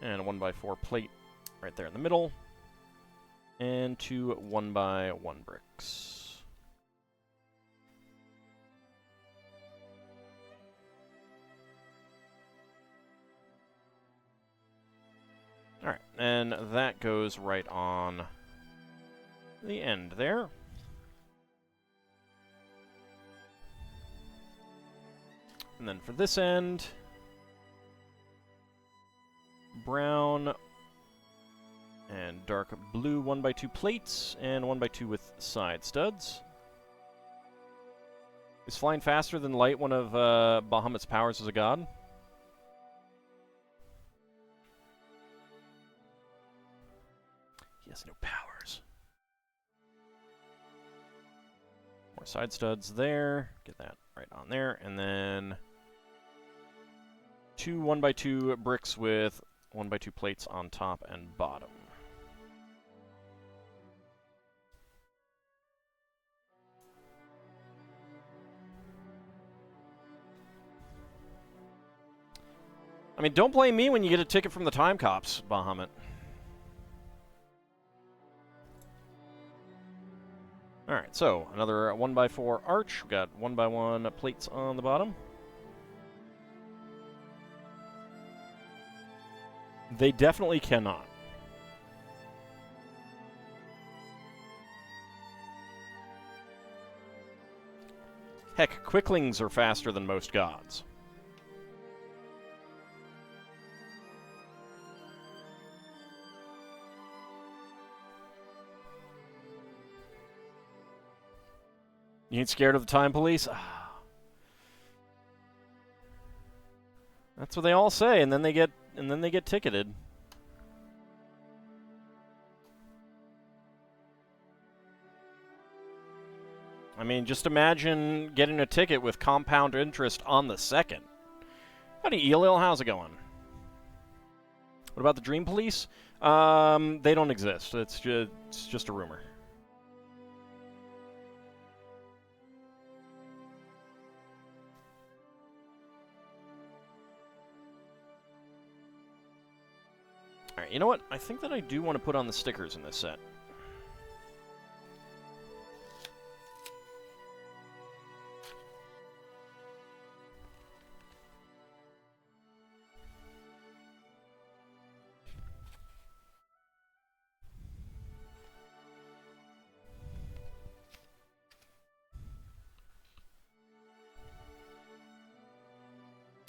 And a 1x4 plate right there in the middle. And 2 1x1 bricks. Alright, and that goes right on the end there. And then for this end, brown And dark blue 1x2 plates, and 1x2 with side studs. Is flying faster than light one of Bahamut's powers as a god? He has no powers. More side studs there. Get that right on there. And then 2 1x2 bricks with 1x2 plates on top and bottom. I mean, don't blame me when you get a ticket from the Time Cops, Bahamut. Alright, so another 1x4 arch. We got 1x1 plates on the bottom. They definitely cannot. Heck, quicklings are faster than most gods. You ain't scared of the time police? That's what they all say, and then they get ticketed. I mean, just imagine getting a ticket with compound interest on the second. Howdy, Eelil, how's it going? What about the Dream Police? They don't exist. It's just a rumor. Alright, you know what? I think that I do want to put on the stickers in this set.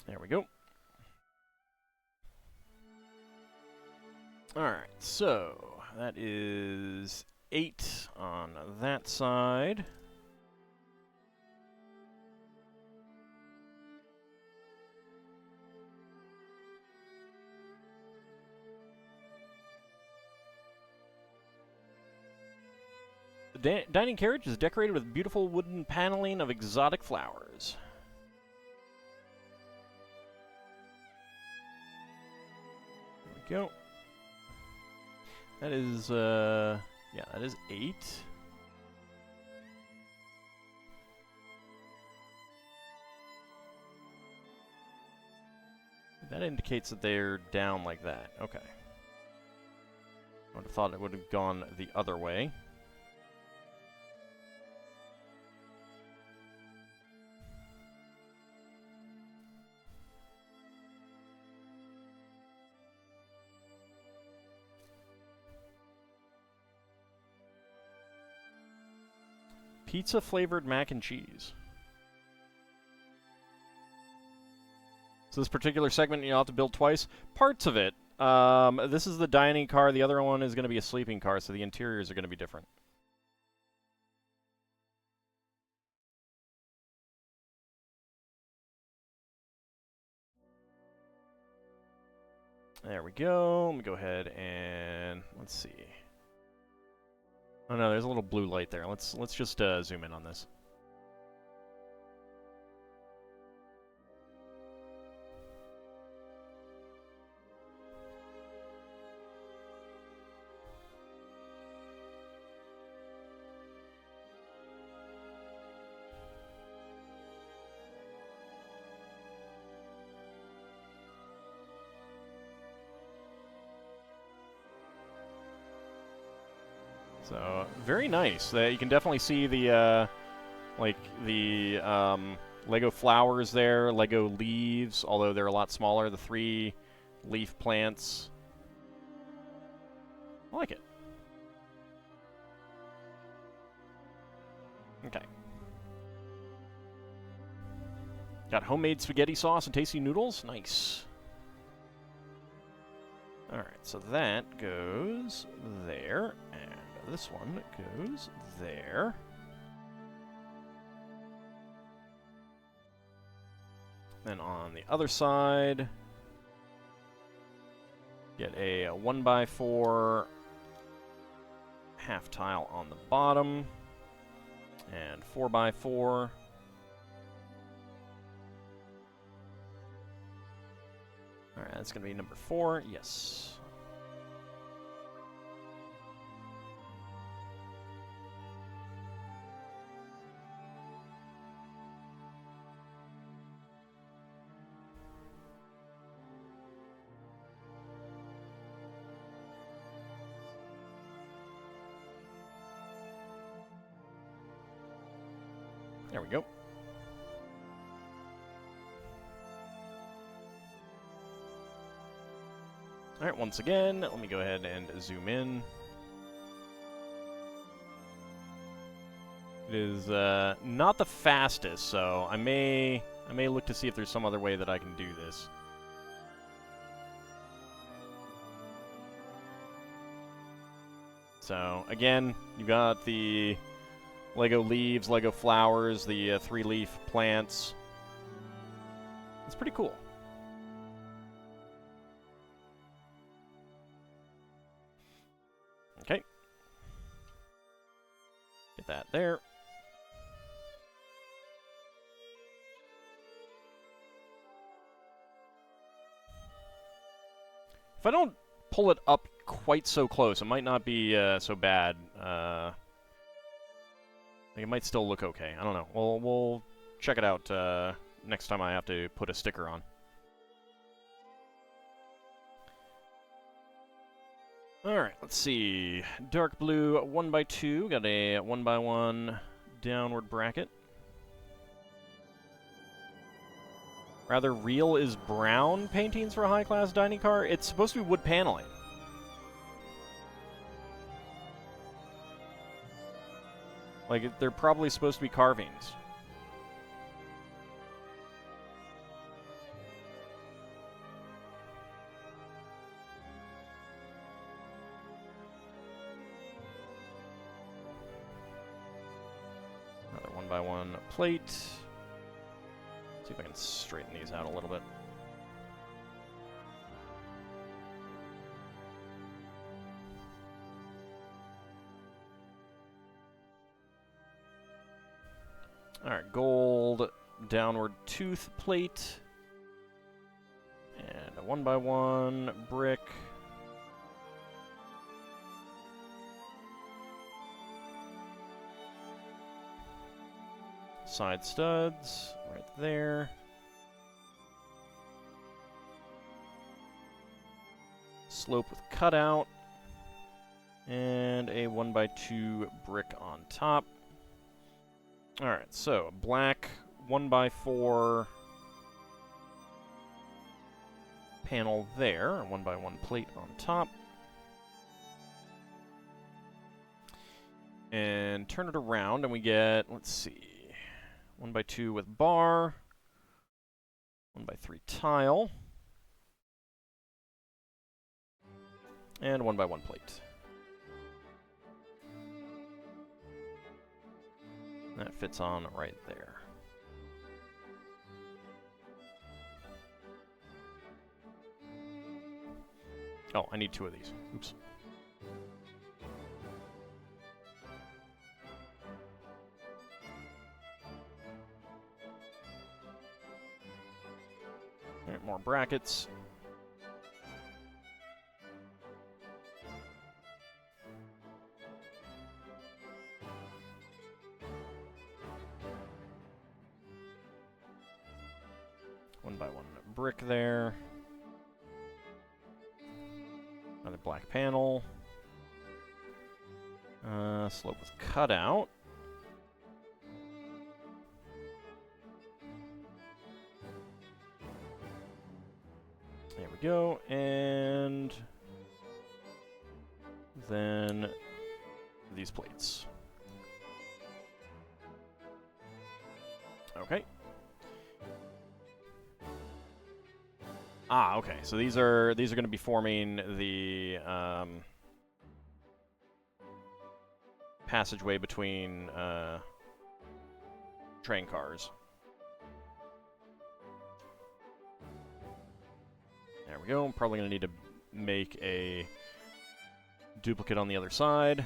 There we go. Alright, so that is 8 on that side. The dining carriage is decorated with beautiful wooden paneling of exotic flowers. There we go. That is, yeah, that is 8. That indicates that they're down like that. Okay. I would have thought it would have gone the other way. Pizza-flavored mac and cheese. So this particular segment you'll have to build twice. Parts of it. This is the dining car. The other one is going to be a sleeping car, so the interiors are going to be different. There we go. Let me go ahead and let's see. Oh no, there's a little blue light there. Let's just zoom in on this. So, very nice. You can definitely see the, Lego flowers there, Lego leaves, although they're a lot smaller, the 3 leaf plants. I like it. Okay. Got homemade spaghetti sauce and tasty noodles. Nice. Alright, so that goes there, and this one goes there. Then on the other side, get a 1x4 half tile on the bottom, and 4x4. Alright, that's going to be number 4. Yes. There we go. Alright, once again, let me go ahead and zoom in. It is not the fastest, so I may look to see if there's some other way that I can do this. So, again, you've got the Lego leaves, Lego flowers, the 3-leaf plants. It's pretty cool. Okay. Get that there. If I don't pull it up quite so close, it might not be so bad. It might still look okay. I don't know. We'll check it out next time I have to put a sticker on. Alright, let's see. Dark blue 1x2. Got a 1x1 downward bracket. Rather real is brown paintings for a high-class dining car. It's supposed to be wood paneling. Like, they're probably supposed to be carvings. Another 1x1 plate. See if I can straighten these out a little bit. Alright, gold downward tooth plate. And a 1x1 brick. Side studs right there. Slope with cutout. And a 1x2 brick on top. Alright, so black 1x4 panel there, a 1x1 plate on top. And turn it around and we get, let's see, 1x2 with bar, 1x3 tile, and 1x1 plate. That fits on right there. Oh, I need 2 of these. Oops. All right, more brackets. Brick there. Another black panel. Slope with cutout. There we go. And then these plates. Okay. Ah, okay. So these are going to be forming the passageway between train cars. There we go. I'm probably going to need to make a duplicate on the other side.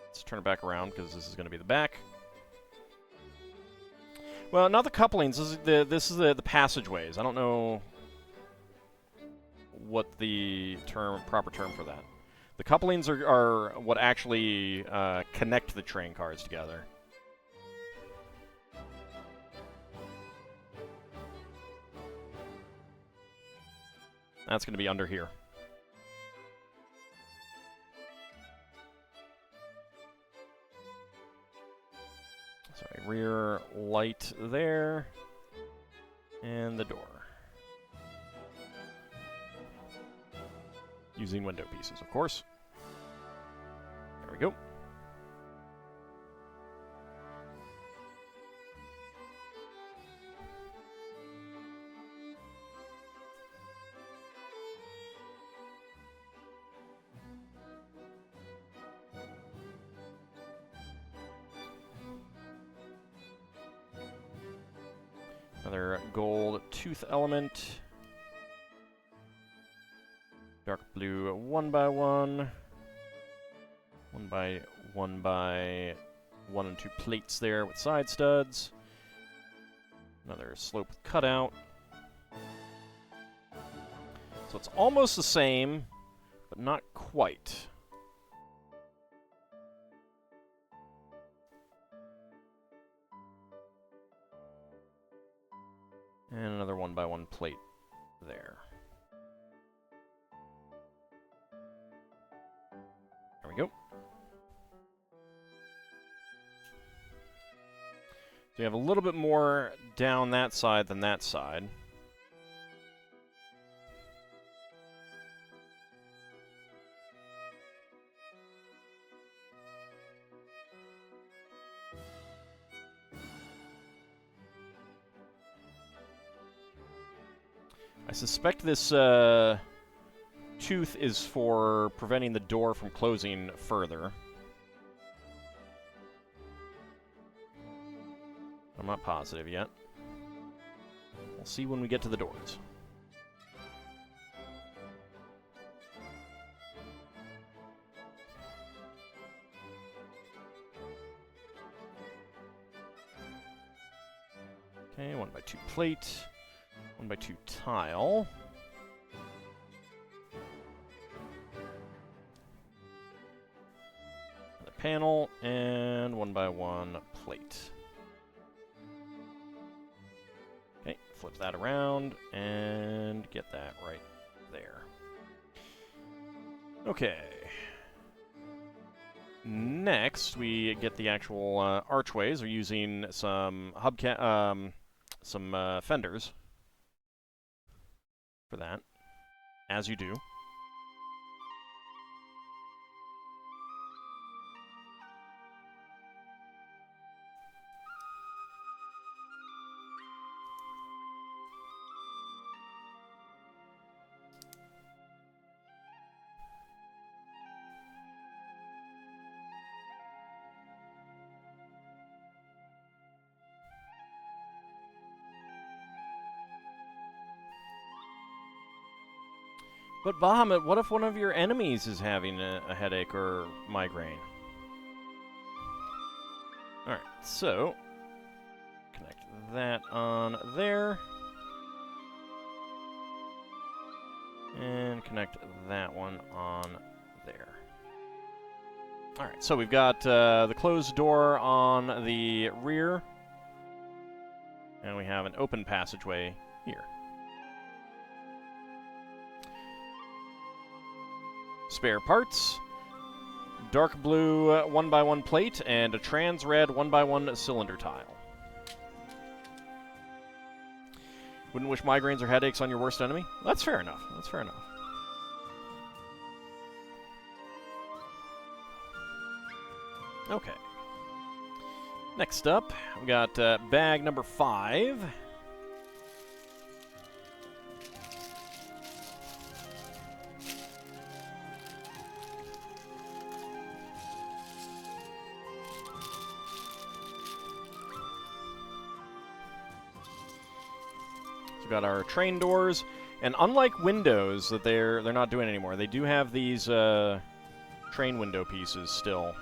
Let's turn it back around because this is going to be the back. Well, not the couplings. This is the passageways. I don't know what the proper term for that. The couplings are what actually connect the train cars together. That's going to be under here. Sorry, rear light there. And the door. Using window pieces, of course. There we go. Another gold tooth element. Dark blue 1x1. 1x1 and 2 plates there with side studs. Another slope cutout. So it's almost the same, but not quite. And another 1x1 plate there. There we go. So you have a little bit more down that side than that side. I suspect this tooth is for preventing the door from closing further. I'm not positive yet. We'll see when we get to the doors. Okay, 1x2 plate. 1x2 tile. Another panel, and 1x1 plate. Okay, flip that around, and get that right there. Okay. Next, we get the actual archways. We're using some fenders for that, as you do. But Bahamut, what if one of your enemies is having a headache or migraine? Alright, so connect that on there. And connect that one on there. Alright, so we've got the closed door on the rear. And we have an open passageway here. Spare parts, dark blue 1x1 plate, and a trans red 1x1 cylinder tile. Wouldn't wish migraines or headaches on your worst enemy? That's fair enough. That's fair enough. Okay. Next up, we got bag number 5. We've got our train doors, and unlike windows that they're not doing anymore, they do have these train window pieces still.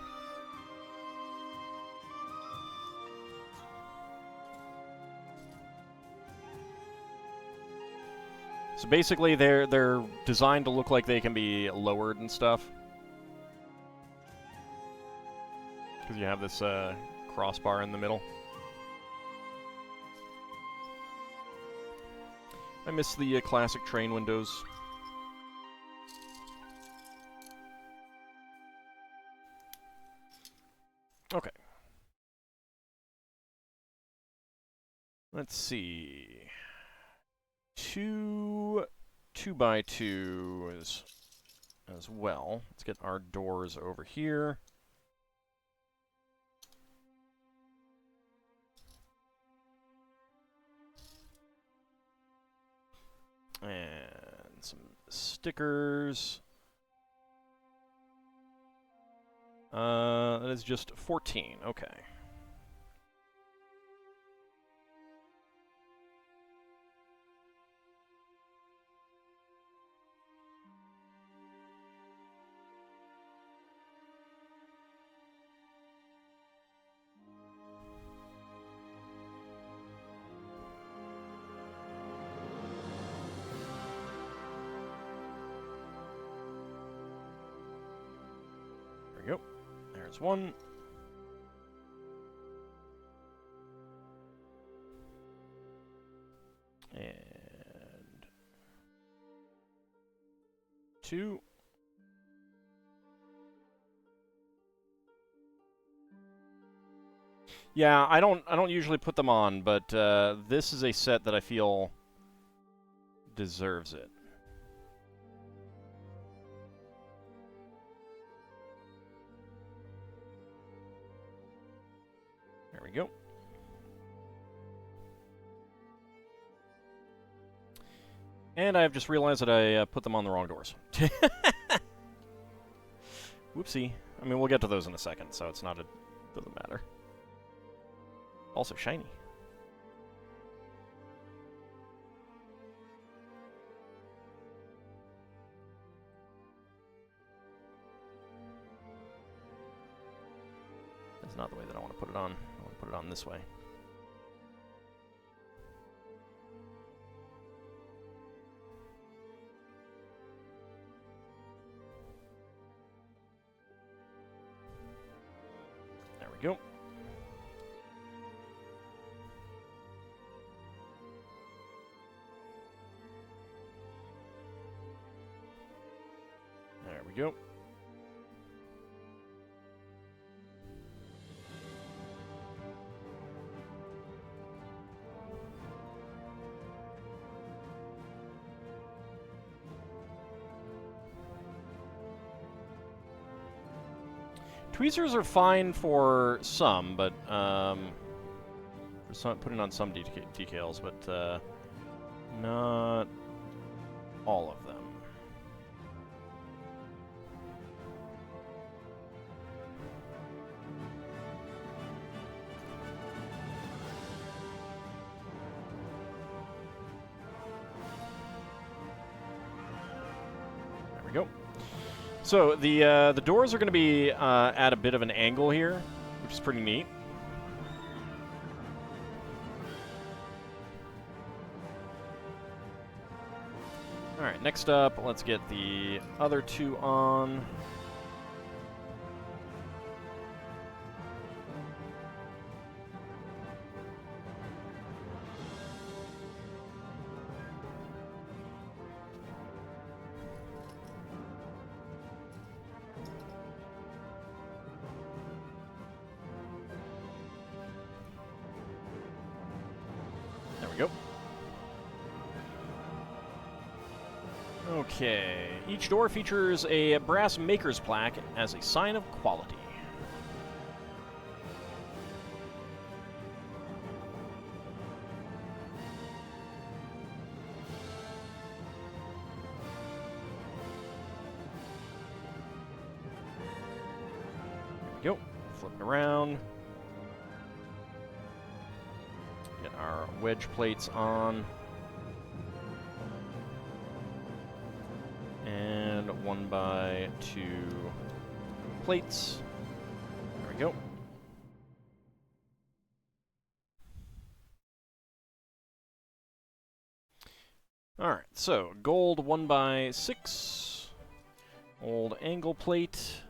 So basically, they're designed to look like they can be lowered and stuff, because you have this crossbar in the middle. I miss the classic train windows. Okay. Let's see. 2 2x2s as well. Let's get our doors over here. And some stickers. That is just 14. Okay. There we go. There's one. And 2. Yeah, I don't usually put them on, but this is a set that I feel deserves it. There we go. And I've just realized that I put them on the wrong doors. Whoopsie. I mean, we'll get to those in a second, so it's not doesn't matter. Also shiny. That's not the way that I want to put it on. I want to put it on this way. There we go. There we go. Tweezers are fine for some, but for some, putting on some decals, but not all of them. There we go. So the doors are going to be at a bit of an angle here, which is pretty neat. All right, next up, let's get the other 2 on. There we go. Okay, each door features a brass maker's plaque as a sign of quality. flip it around. Get our wedge plates on. And 1x2 plates. There we go. Alright, so gold 1x6. Old angle plate.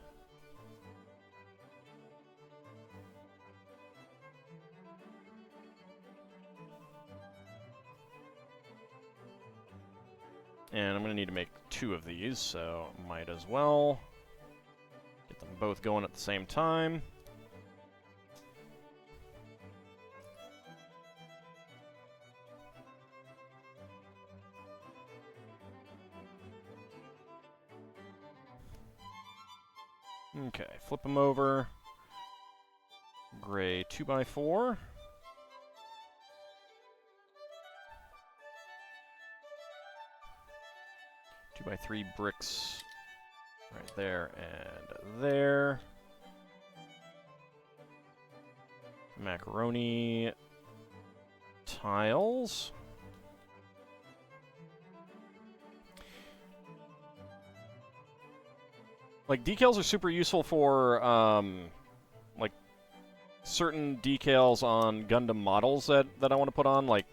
And I'm going to need to make 2 of these, so might as well get them both going at the same time. Okay, flip them over. Gray 2x4. Two by 3 bricks right there and there. Macaroni tiles. Like, decals are super useful for, like, certain decals on Gundam models that I want to put on, like,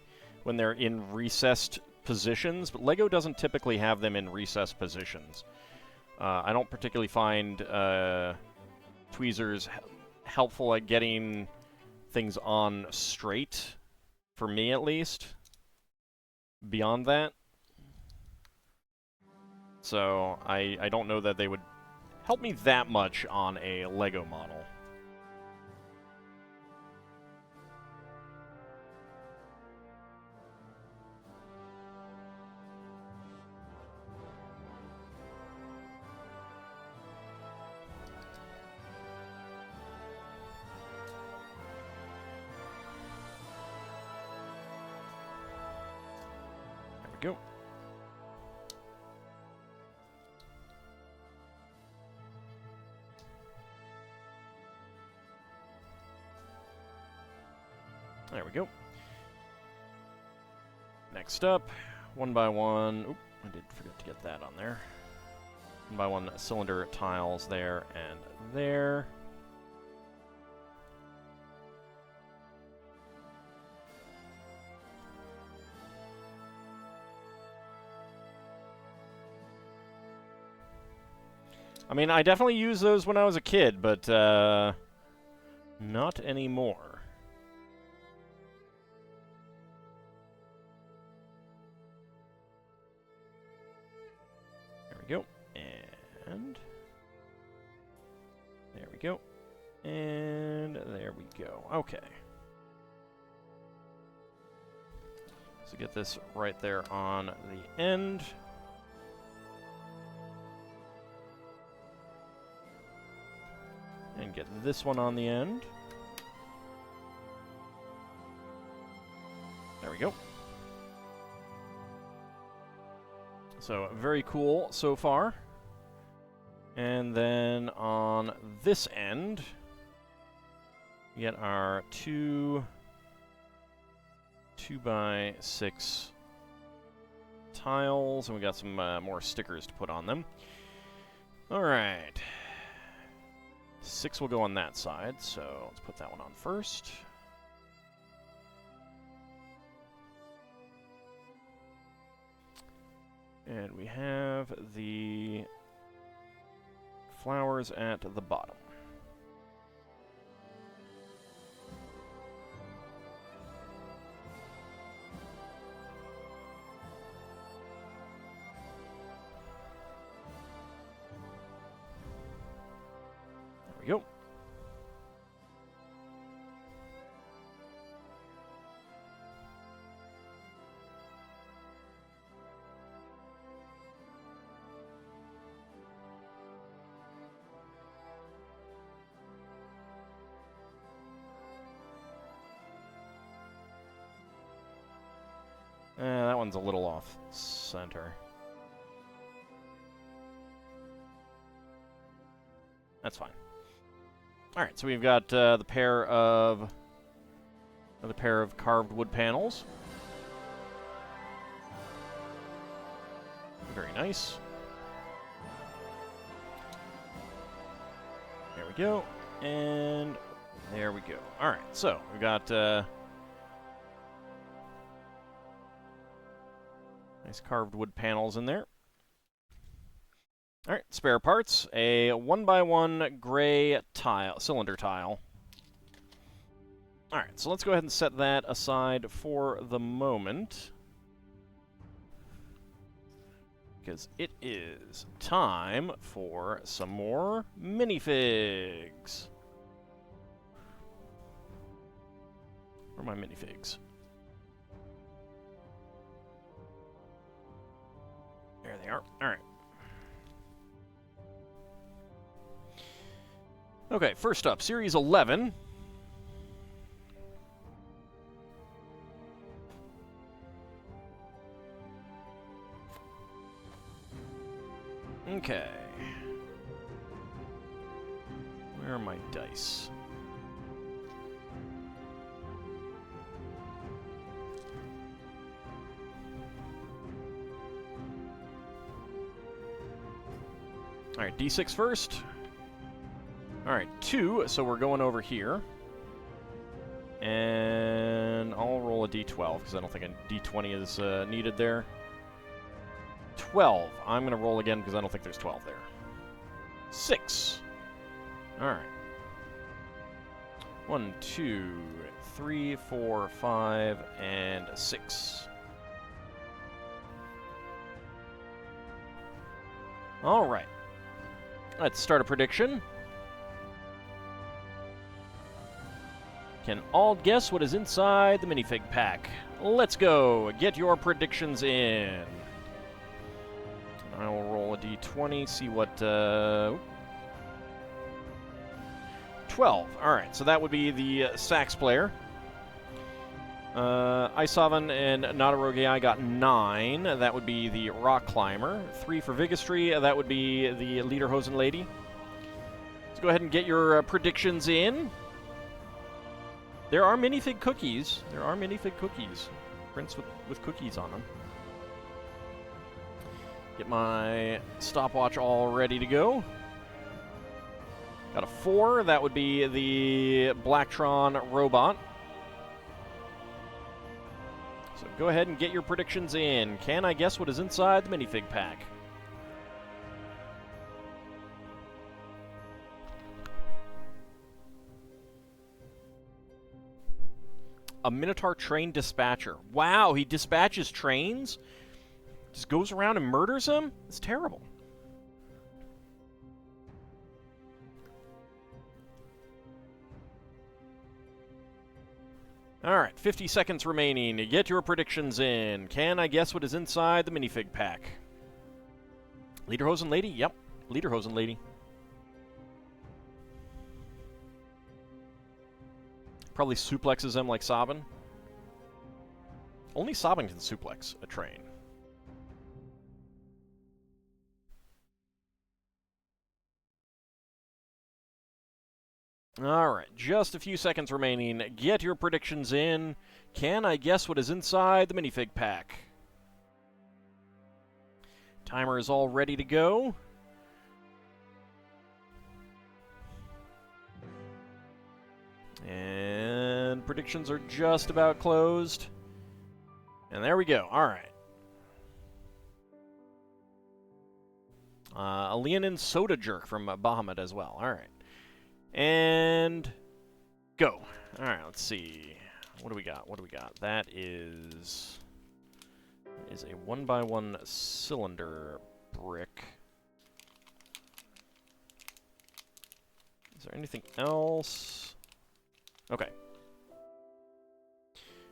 when they're in recessed positions, but LEGO doesn't typically have them in recessed positions. I don't particularly find tweezers helpful at getting things on straight, for me at least, beyond that. So I don't know that they would help me that much on a LEGO model. There we go. There we go. Next up, 1x1. Oop, I did forget to get that on there. 1x1 cylinder tiles there and there. I mean, I definitely used those when I was a kid, but not anymore. Go, and there we go, and there we go. Okay. So get this right there on the end. And get this one on the end. There we go. So, very cool so far. And then on this end, we get our 2x6 tiles, and we got some more stickers to put on them. Alright. 6 will go on that side, so let's put that one on first. And we have the flowers at the bottom. There we go. That one's a little off center. That's fine. All right, so we've got another pair of carved wood panels. Very nice. There we go, and there we go. All right, so we've got nice carved wood panels in there. All right, spare parts, a 1x1 gray tile, cylinder tile. All right, so let's go ahead and set that aside for the moment, because it is time for some more minifigs. Where are my minifigs? There they are. All right. Okay, first up, Series 11. Okay. Where are my dice? All right, D6 first. All right, 2, so we're going over here. And I'll roll a D12, because I don't think a D20 is needed there. 12. I'm going to roll again, because I don't think there's 12 there. 6. All right. 1, 2, 3, 4, 5, and 6. All right. Let's start a prediction. Can all guess what is inside the minifig pack? Let's go. Get your predictions in. I will roll a d20, see what... 12. All right, so that would be the sax player. Isavan and Nadarogai got 9. That would be the rock climber. 3 for Vigistry. That would be the Lederhosen lady. Let's go ahead and get your predictions in. There are minifig cookies. There are minifig cookies. Prints with cookies on them. Get my stopwatch all ready to go. Got a 4. That would be the Blacktron robot. So go ahead and get your predictions in. Can I guess what is inside the minifig pack? A Minotaur train dispatcher. Wow, he dispatches trains? Just goes around and murders them? It's terrible. Alright, 50 seconds remaining. Get your predictions in. Can I guess what is inside the minifig pack? Lederhosen lady? Yep, Lederhosen lady. Probably suplexes them like Sabin. Only Sabin can suplex a train. Alright, just a few seconds remaining. Get your predictions in. Can I guess what is inside the minifig pack? Timer is all ready to go. And predictions are just about closed. And there we go. All right. A Leonin Soda Jerk from Bahamut as well. All right. And go. All right, let's see. What do we got? What do we got? That is a 1x1 cylinder brick. Is there anything else? Okay.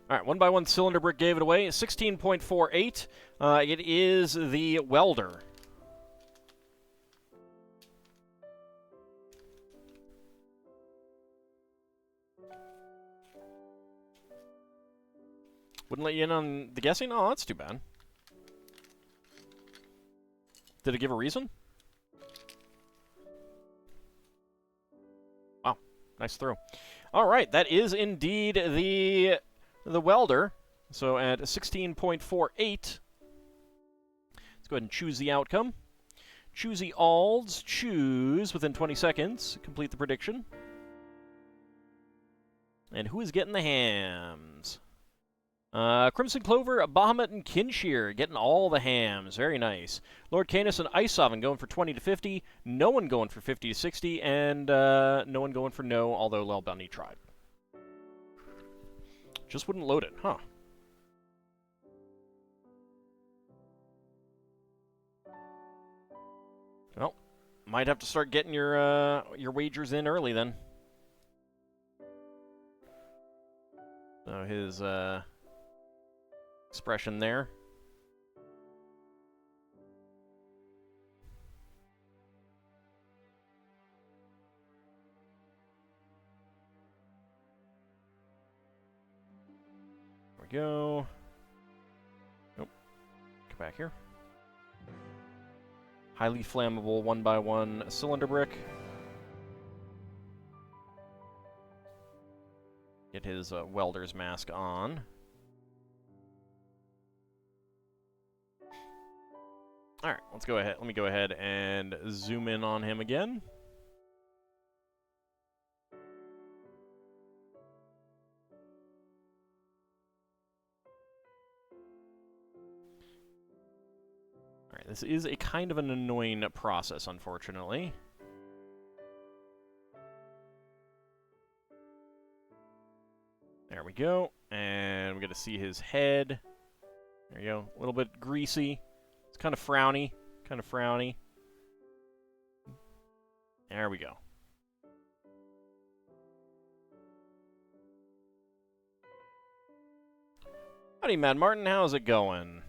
All right, 1x1 cylinder brick gave it away. 16.48. It is the welder. Wouldn't let you in on the guessing? Oh, that's too bad. Did it give a reason? Wow. Nice throw. All right, that is indeed the welder. So at 16.48, let's go ahead and choose the outcome. Choose the alds. Choose within 20 seconds. Complete the prediction. And who is getting the hams? Crimson Clover, Bahamut, and Kinshir getting all the hams. Very nice. Lord Canis and Ice Oven going for 20 to 50. No one going for 50 to 60. And no one going for no, although Lel Bunny tried. Just wouldn't load it, huh? Well, might have to start getting your wagers in early then. So his expression there. There we go. Nope. Come back here. Highly flammable 1x1 cylinder brick. Get his welder's mask on. All right, let's go ahead. Let me go ahead and zoom in on him again. All right, this is a kind of an annoying process, unfortunately. There we go, and we get to see his head. There you go, a little bit greasy. It's kind of frowny, There we go. Howdy, Mad Martin, how's it going?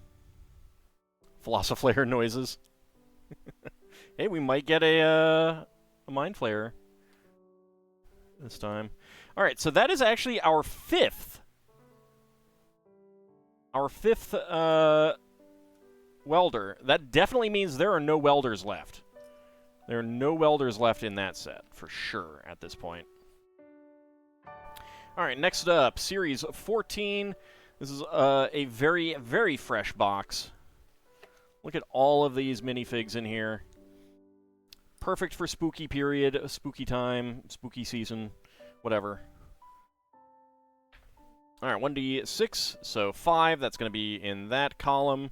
Philosophlayer noises. Hey, we might get a Mind Flayer this time. All right, so that is actually our fifth. Our fifth welder. That definitely means there are no welders left. There are no welders left in that set, for sure, at this point. All right, next up, Series 14. This is a very, very fresh box. Look at all of these minifigs in here. Perfect for spooky period, spooky time, spooky season, whatever. All right, 1d6, so 5. That's going to be in that column.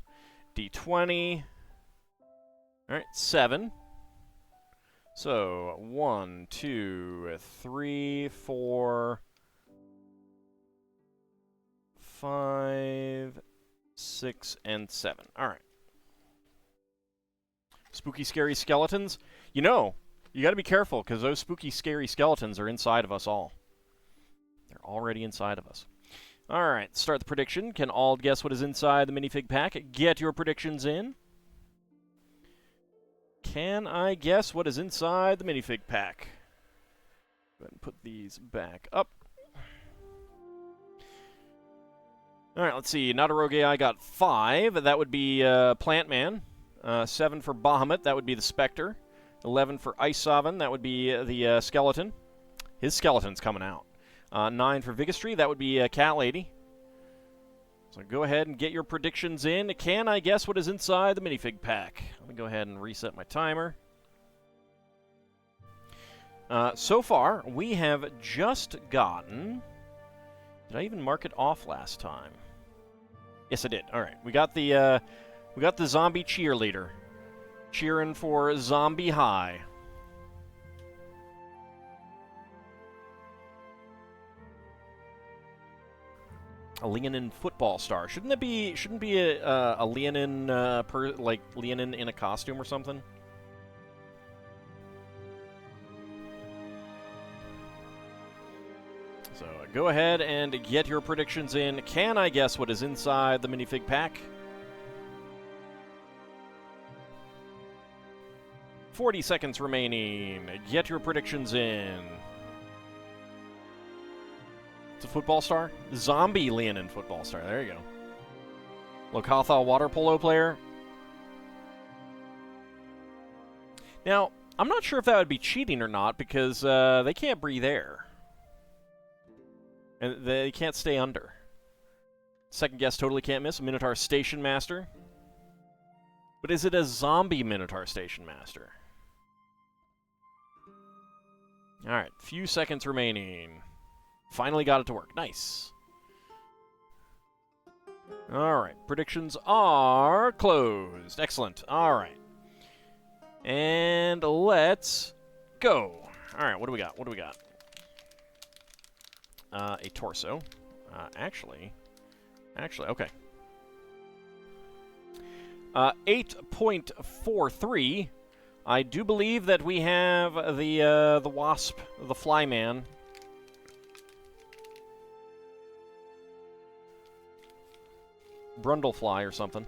D20. All right, 7. So 1, 2, 3, 4, 5, 6, and 7. All right. Spooky, scary skeletons. You know, you got to be careful because those spooky, scary skeletons are inside of us all. They're already inside of us. All right, start the prediction. Can all guess what is inside the minifig pack? Get your predictions in. Can I guess what is inside the minifig pack? Go ahead and put these back up. All right, let's see. Nadaroge, I got 5. That would be Plant Man. 7 for Bahamut. That would be the Spectre. 11 for Ice Sovereign. That would be the Skeleton. His skeleton's coming out. 9 for Vigistry. That would be Cat Lady. So go ahead and get your predictions in. Can I guess what is inside the minifig pack? Let me go ahead and reset my timer. So far, we have just gotten... Did I even mark it off last time? Yes, I did. All right, we got the zombie cheerleader, cheering for Zombie High. A Leonin football star. Shouldn't it be? Shouldn't be a Leonin like Leonin in a costume or something? So go ahead and get your predictions in. Can I guess what is inside the minifig pack? 40 seconds remaining. Get your predictions in. It's a football star? Zombie Leonin football star. There you go. Lokatha water polo player. Now, I'm not sure if that would be cheating or not because they can't breathe air. And they can't stay under. Second guess totally can't miss. Minotaur Station Master. But is it a zombie Minotaur Station Master? Alright, few seconds remaining. Finally got it to work. Nice. Alright, predictions are closed. Excellent. Alright. And let's go. Alright, what do we got? What do we got? A torso. Actually, okay. 8.43. I do believe that we have the wasp, the flyman. Brundlefly or something.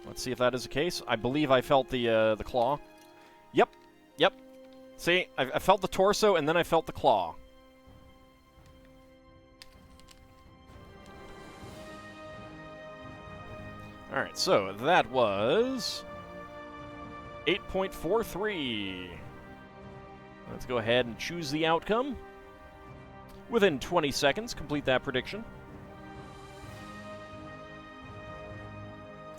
Let's see if that is the case. I believe I felt the claw. Yep. See, I felt the torso and then I felt the claw. Alright, so that was 8.43. Let's go ahead and choose the outcome. Within 20 seconds, complete that prediction.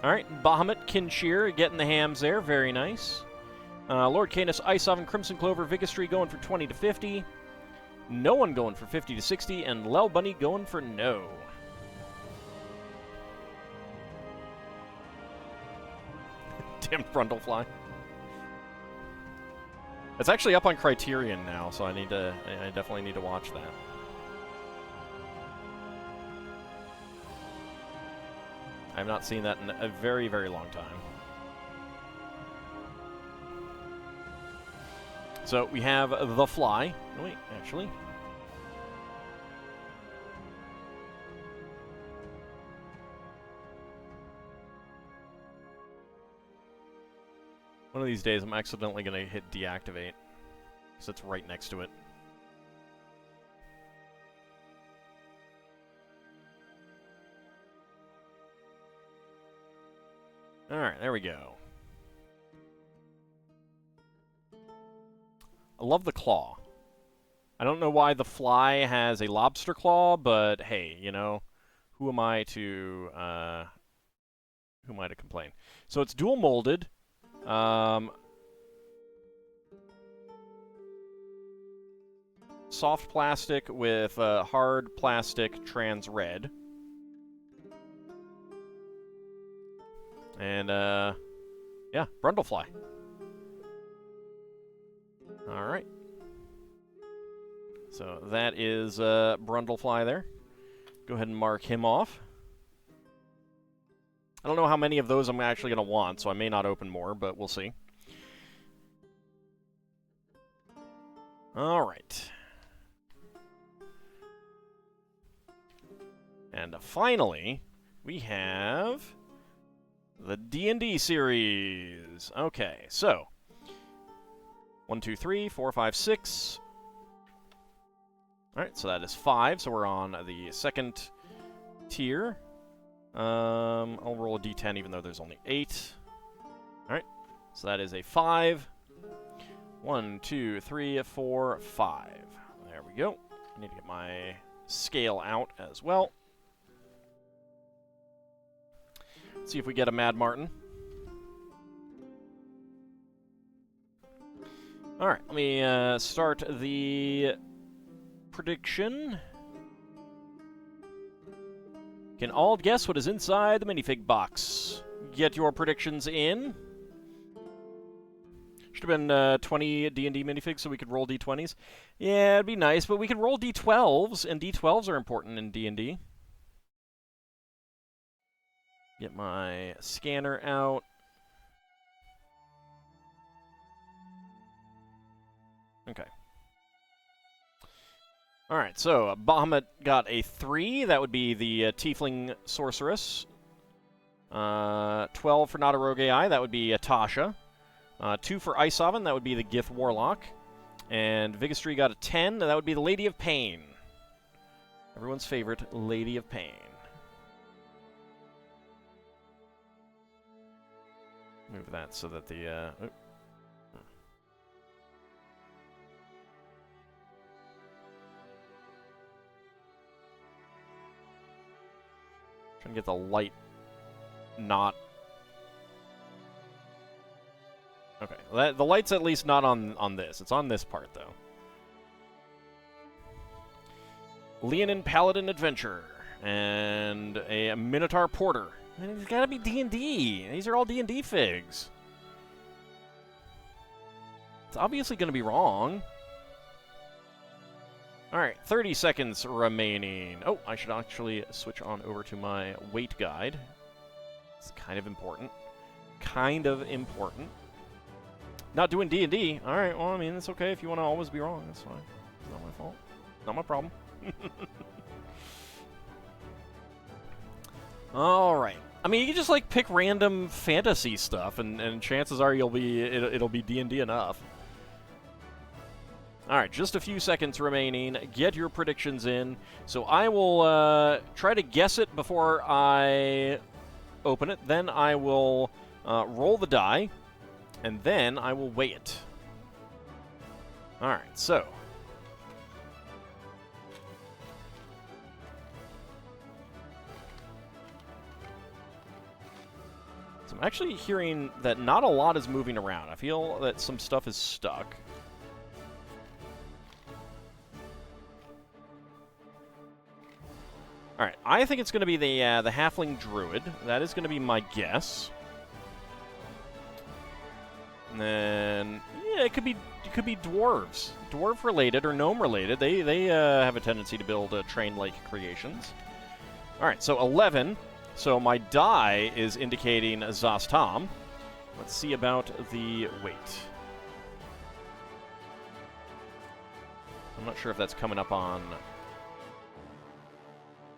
Alright, Bahamut, Kinshir getting the hams there. Very nice. Lord Canis, Ice Oven, Crimson Clover, Vigistry going for 20 to 50. No one going for 50 to 60, and Lel Bunny going for no. Damn Brundlefly. It's actually up on Criterion now, so I definitely need to watch that. I have not seen that in a very, very long time. So we have the fly. Oh, wait, actually. One of these days, I'm accidentally going to hit deactivate, because it's right next to it. Alright, there we go. I love the claw. I don't know why the fly has a lobster claw, but hey, you know, who am I to complain? So it's dual molded. Soft plastic with hard plastic trans red. And, yeah, Brundlefly. Alright. So that is Brundlefly there. Go ahead and mark him off. I don't know how many of those I'm actually going to want, so I may not open more, but we'll see. Alright. And finally, we have the D&D series. Okay, so 1, 2, 3, 4, 5, 6. Alright, so that is 5, so we're on the second tier. I'll roll a d10 even though there's only 8. Alright, so that is a 5. 1, 2, 3, 4, 5. There we go. I need to get my scale out as well. Let's see if we get a Mad Martin. Alright, let me start the prediction. Can all guess what is inside the minifig box? Get your predictions in. Should have been 20 D&D minifigs so we could roll d20s. Yeah, it'd be nice, but we could roll d12s, and d12s are important in D&D. Get my scanner out. Okay. Alright, so Bahamut got a 3. That would be the Tiefling Sorceress. 12 for Not a Rogue AI. That would be Tasha. 2 for Ice Oven. That would be the Gith Warlock. And Vigistry got a 10. That would be the Lady of Pain. Everyone's favorite Lady of Pain. Move that so that the... Trying to get the light not... Okay, the light's at least not on this. It's on this part, though. Leonin Paladin Adventure. And a Minotaur Porter. And it's gotta be D&D. These are all D&D figs. It's obviously gonna be wrong. Alright, 30 seconds remaining. Oh, I should actually switch on over to my weight guide. It's kind of important. Kind of important. Not doing D&D. Alright, well, I mean, it's okay if you want to always be wrong. That's fine. It's not my fault. Not my problem. Alright. I mean, you can just, like, pick random fantasy stuff, and chances are it'll be D&D enough. Alright, just a few seconds remaining. Get your predictions in. So I will try to guess it before I open it. Then I will roll the die, and then I will weigh it. Alright, so... I'm actually hearing that not a lot is moving around. I feel that some stuff is stuck. Alright, I think it's going to be the Halfling Druid. That is going to be my guess. And then, yeah, it could be dwarves. Dwarf-related or gnome-related. They have a tendency to build train-like creations. Alright, so 11... So my die is indicating Zastam. Let's see about the weight. I'm not sure if that's coming up on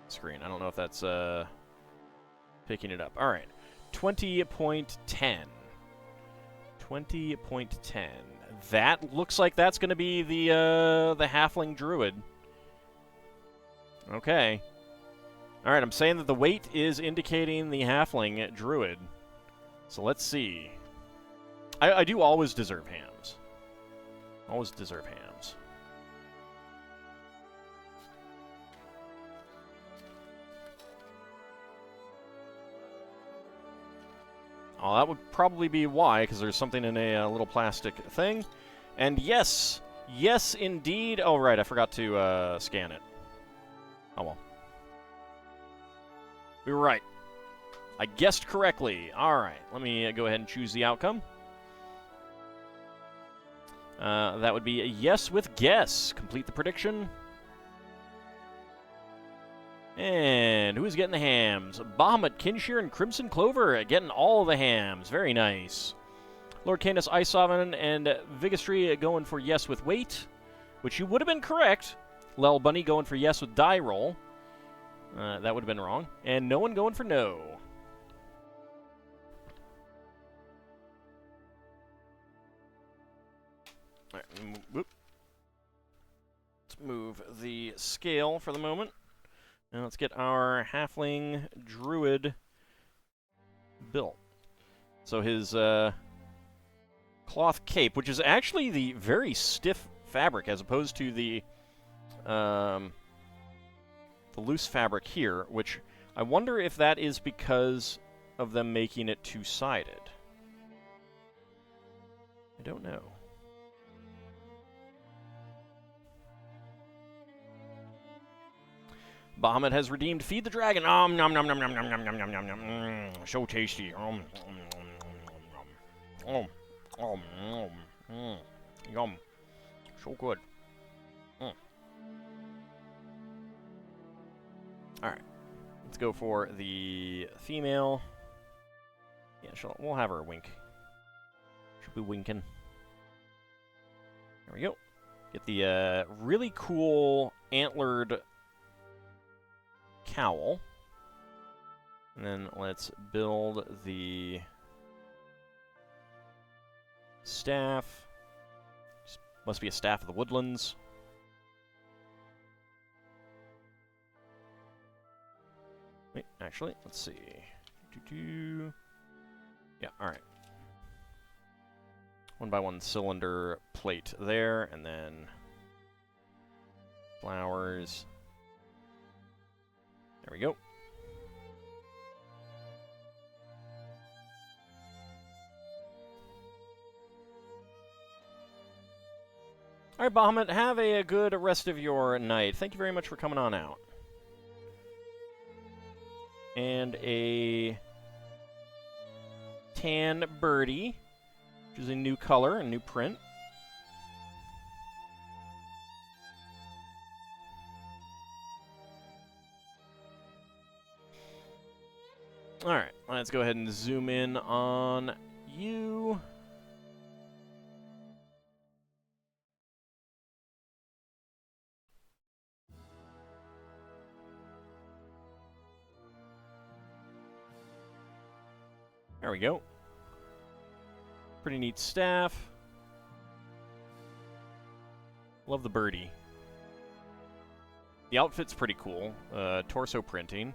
screen. I don't know if that's picking it up. All right, 20.10. 20.10. That looks like that's going to be the Halfling Druid. Okay. All right, I'm saying that the weight is indicating the Halfling Druid. So let's see. I do always deserve hams. Always deserve hams. Oh, that would probably be why, because there's something in a little plastic thing. And yes, yes indeed. Oh, right, I forgot to scan it. Oh, well. We were right. I guessed correctly. All right, let me go ahead and choose the outcome. That would be a yes with guess. Complete the prediction. And who's getting the hams? Bahamut, Kinshir, and Crimson Clover getting all of the hams. Very nice. Lord Canis, Ice Sovereign, and Vigistry going for yes with weight, which you would have been correct. Lel Bunny going for yes with die roll. That would have been wrong. And no one going for no. All right, let's move the scale for the moment. And let's get our Halfling Druid built. So his cloth cape, which is actually the very stiff fabric as opposed to the loose fabric here, which I wonder if that is because of them making it two-sided. I don't know. Bahamut has redeemed Feed the Dragon. Nom nom nom nom nom nom nom nom nom nom nom. So tasty. Yum. So good. Alright. Let's go for the female. Yeah, we'll have her wink. She'll be winking. There we go. Get the really cool antlered cowl. And then let's build the staff. Must be a staff of the woodlands. Wait, actually, let's see. Yeah, alright. 1x1 cylinder plate there, and then flowers. There we go. All right, Bahamut, have a good rest of your night. Thank you very much for coming on out. And a tan birdie, which is a new color, a new print. All right, let's go ahead and zoom in on you. There we go. Pretty neat staff. Love the birdie. The outfit's pretty cool. Torso printing.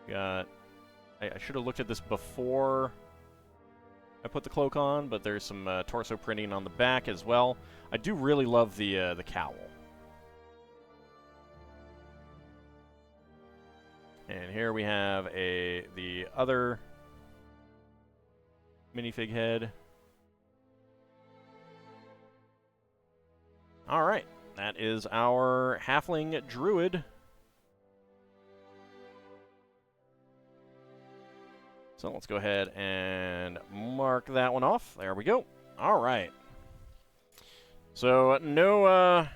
Got... I should have looked at this before I put the cloak on, but there's some torso printing on the back as well. I do really love the cowl. And here we have the other minifig head. All right, that is our halfling druid. So let's go ahead and mark that one off. There we go. All right. So no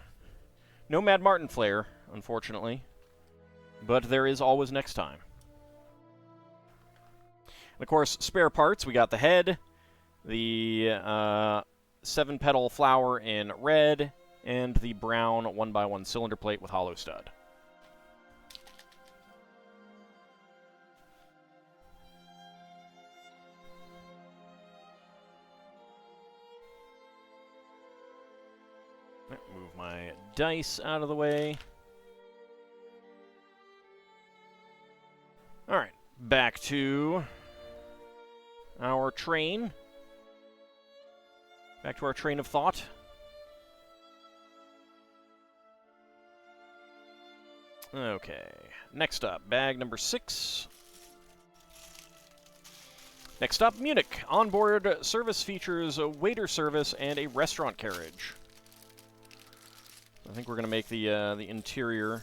Mad Martin flair, unfortunately, but there is always next time. And of course, spare parts. We got the head, the 7-petal flower in red, and the brown 1x1 cylinder plate with hollow stud. Move my dice out of the way. All right, back to our train. Back to our train of thought. Okay, next up, bag number 6. Next up, Munich. Onboard service features a waiter service and a restaurant carriage. I think we're going to make the interior.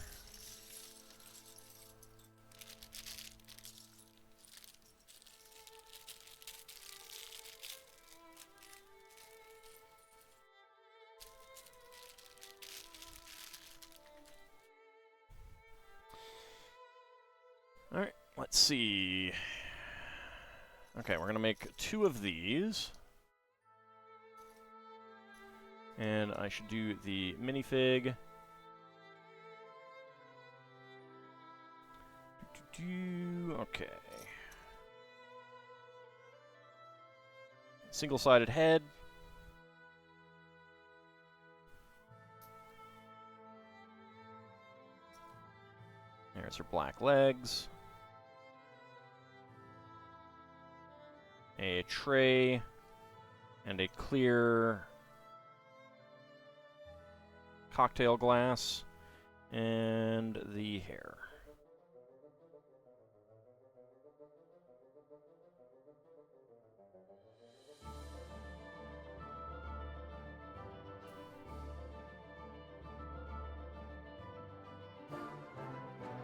All right, let's see. Okay, we're going to make 2 of these. And I should do the minifig. Okay. Single-sided head. There's her black legs. A tray. And a clear cocktail glass, and the hair.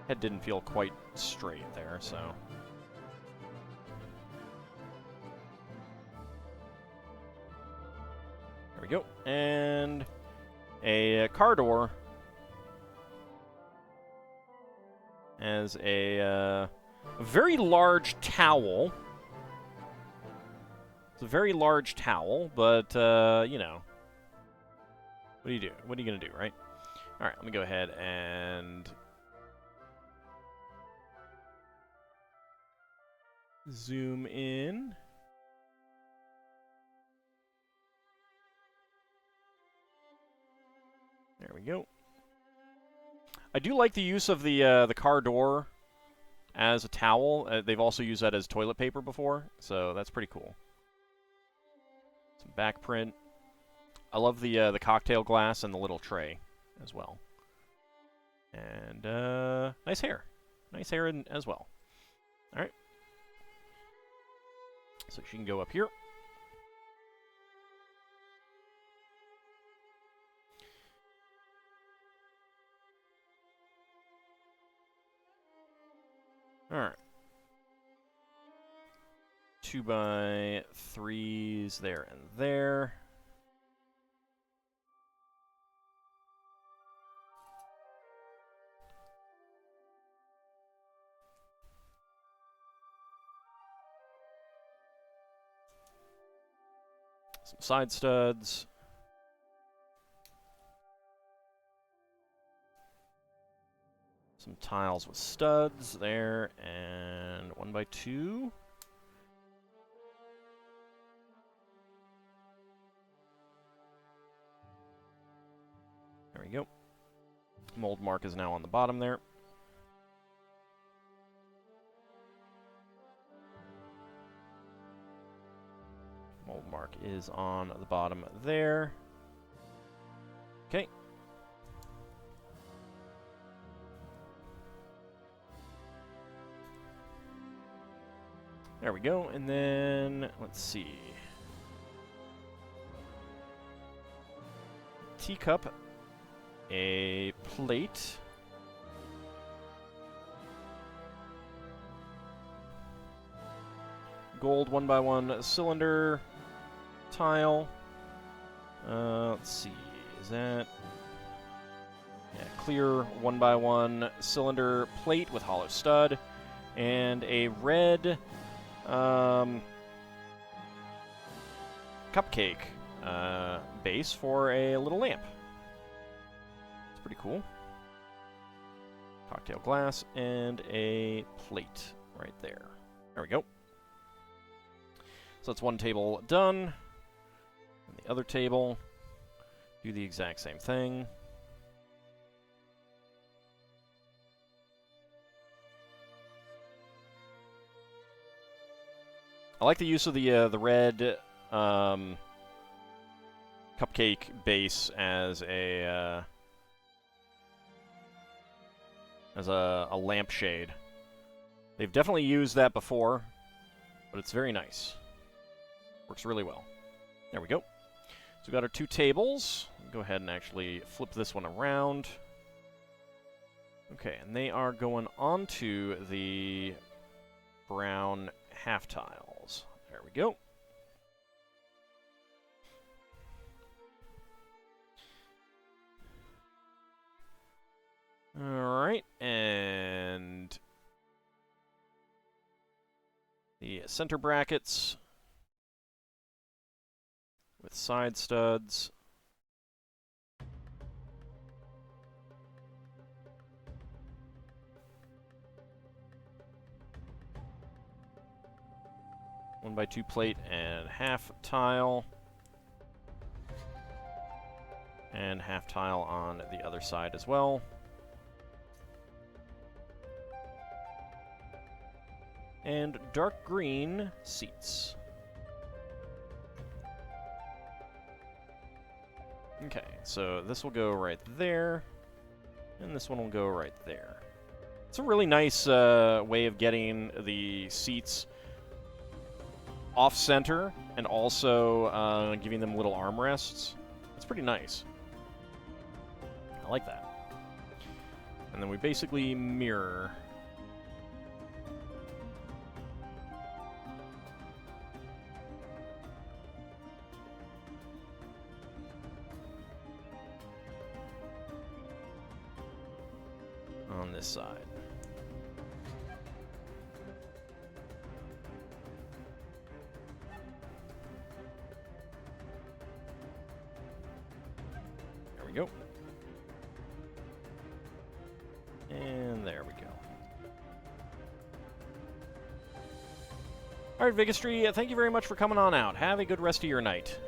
Head didn't feel quite straight there, so. There we go. And a car door as a very large towel. It's a very large towel, but, you know. What do you do? What are you going to do, right? All right, let me go ahead and zoom in. There we go. I do like the use of the car door as a towel. They've also used that as toilet paper before, so that's pretty cool. Some back print. I love the cocktail glass and the little tray as well. And nice hair. Nice hair as well. All right. So she can go up here. Alright. 2x3s there and there. Some side studs. Some tiles with studs there, and 1x2. There we go. Mold mark is now on the bottom there. Mold mark is on the bottom there. Okay. There we go, and then, let's see. Teacup, a plate. Gold 1x1 cylinder tile. Let's see, is that... Yeah, clear 1x1 cylinder plate with hollow stud. And a red... cupcake base for a little lamp. It's pretty cool. Cocktail glass and a plate right there. There we go. So that's one table done. And the other table, do the exact same thing. I like the use of the red cupcake base as a lampshade. They've definitely used that before, but it's very nice. Works really well. There we go. So we've got our two tables. Go ahead and actually flip this one around. Okay, and they are going onto the brown half tiles. There we go. Alright, and the center brackets with side studs. One by two plate and half tile. And half tile on the other side as well. And dark green seats. Okay, so this will go right there, and this one will go right there. It's a really nice way of getting the seats off-center and also giving them little armrests. It's pretty nice. I like that. And then we basically mirror on this side. There we go. And there we go. All right, Vigistry, thank you very much for coming on out. Have a good rest of your night.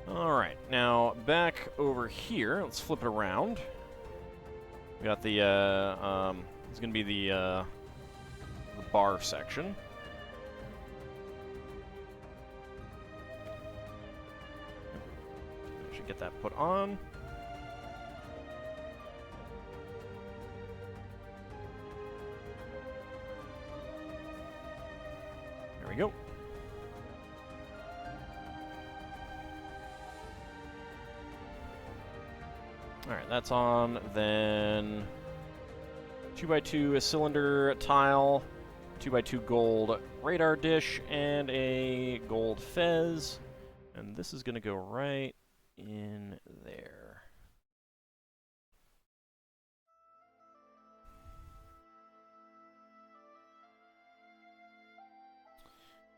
Alright, now back over here, let's flip it around. We got the, it's going to be the bar section. Should get that put on. There we go. Alright, that's on. Then 2x2 cylinder tile, 2x2 gold radar dish, and a gold fez. And this is going to go right in there.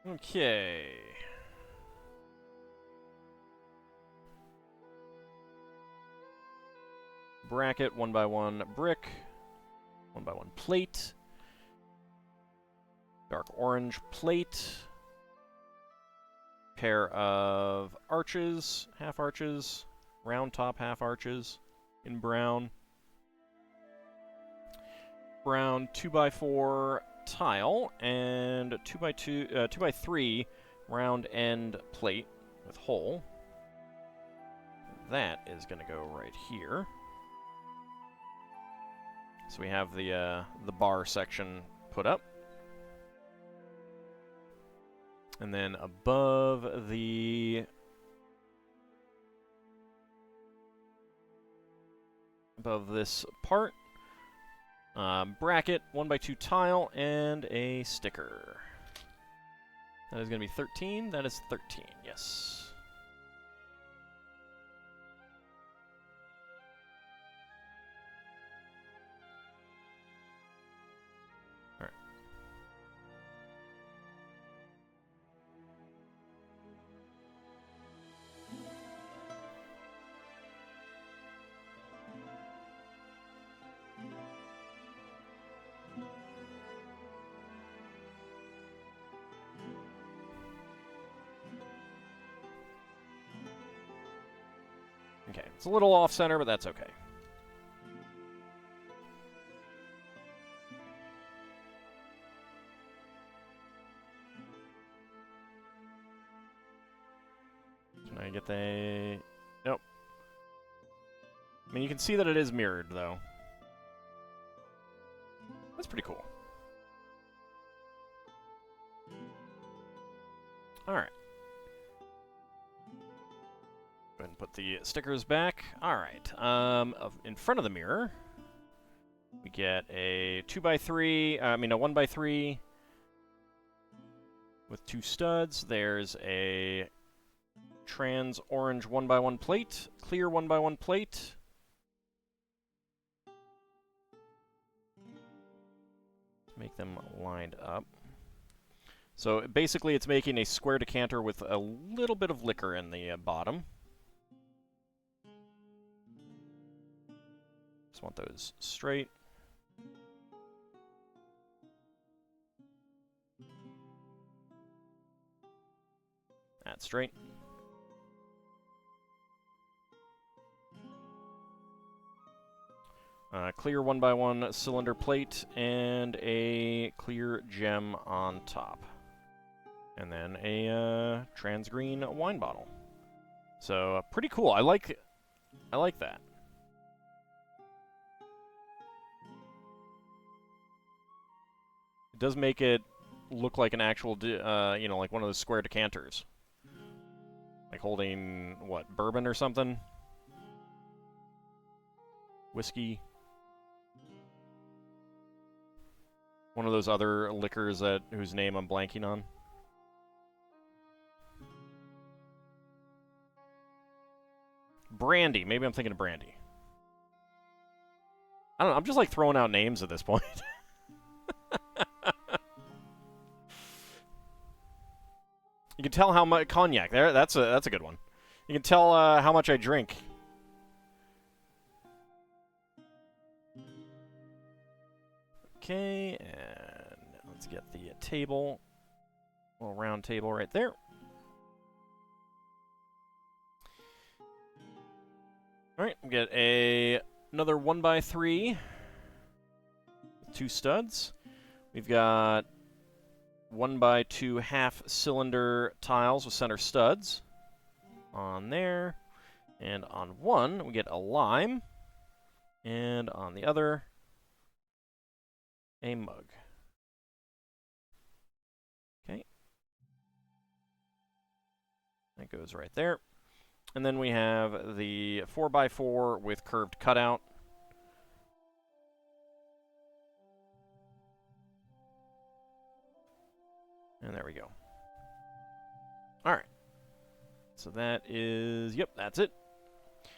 Okay. Bracket, 1x1 brick, 1x1 plate, dark orange plate, pair of arches, half arches, round top half arches in brown, brown 2x4 tile, and 2x3 round end plate with hole. That is going to go right here. So we have the bar section put up. And then above this part, bracket, 1x2 tile, and a sticker. That is going to be 13. That is 13, yes. Okay, it's a little off-center, but that's okay. Can I get the... Nope. I mean, you can see that it is mirrored, though. That's pretty cool. Alright. Go ahead and put the stickers back. Alright. In front of the mirror, we get a 2x3, a 1x3 with 2 studs. There's a trans orange 1x1 plate, clear 1x1 plate. Make them lined up. So basically it's making a square decanter with a little bit of liquor in the bottom. Just want those straight. That's straight. Clear 1x1 cylinder plate and a clear gem on top. And then a trans green wine bottle. So pretty cool. I like that. It does make it look like an actual, like one of those square decanters. Like holding, what, bourbon or something? Whiskey? One of those other liquors whose name I'm blanking on. Brandy. Maybe I'm thinking of brandy. I don't know. I'm just like throwing out names at this point. You can tell how much cognac. That's a good one. You can tell how much I drink. Okay, and let's get the table, little round table right there. All right, we get another 1x3 with 2 studs. We've got 1x2 half cylinder tiles with center studs on there, and on one we get a lime, and on the other a mug. Okay, that goes right there. And then we have the 4x4 with curved cutout. And there we go. Alright. So that is... Yep, that's it.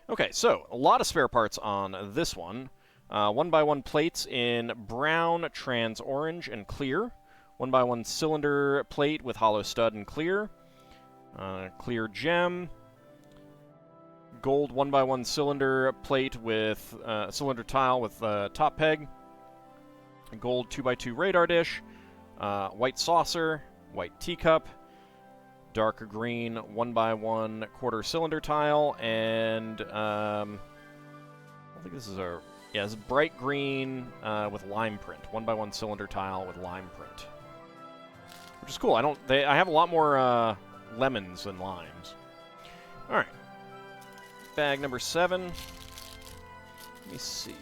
Okay, so a lot of spare parts on this one. 1x1 plates in brown, trans orange, and clear. 1x1 cylinder plate with hollow stud and clear. Clear gem. Gold 1x1 cylinder plate with cylinder tile with top peg. Gold 2x2 radar dish. White saucer. White teacup. Dark green 1x1 quarter cylinder tile. And I think this is a... Yeah, it's bright green with lime print. 1x1 cylinder tile with lime print. Which is cool. I have a lot more lemons than limes. Alright. Bag number 7. Let me see.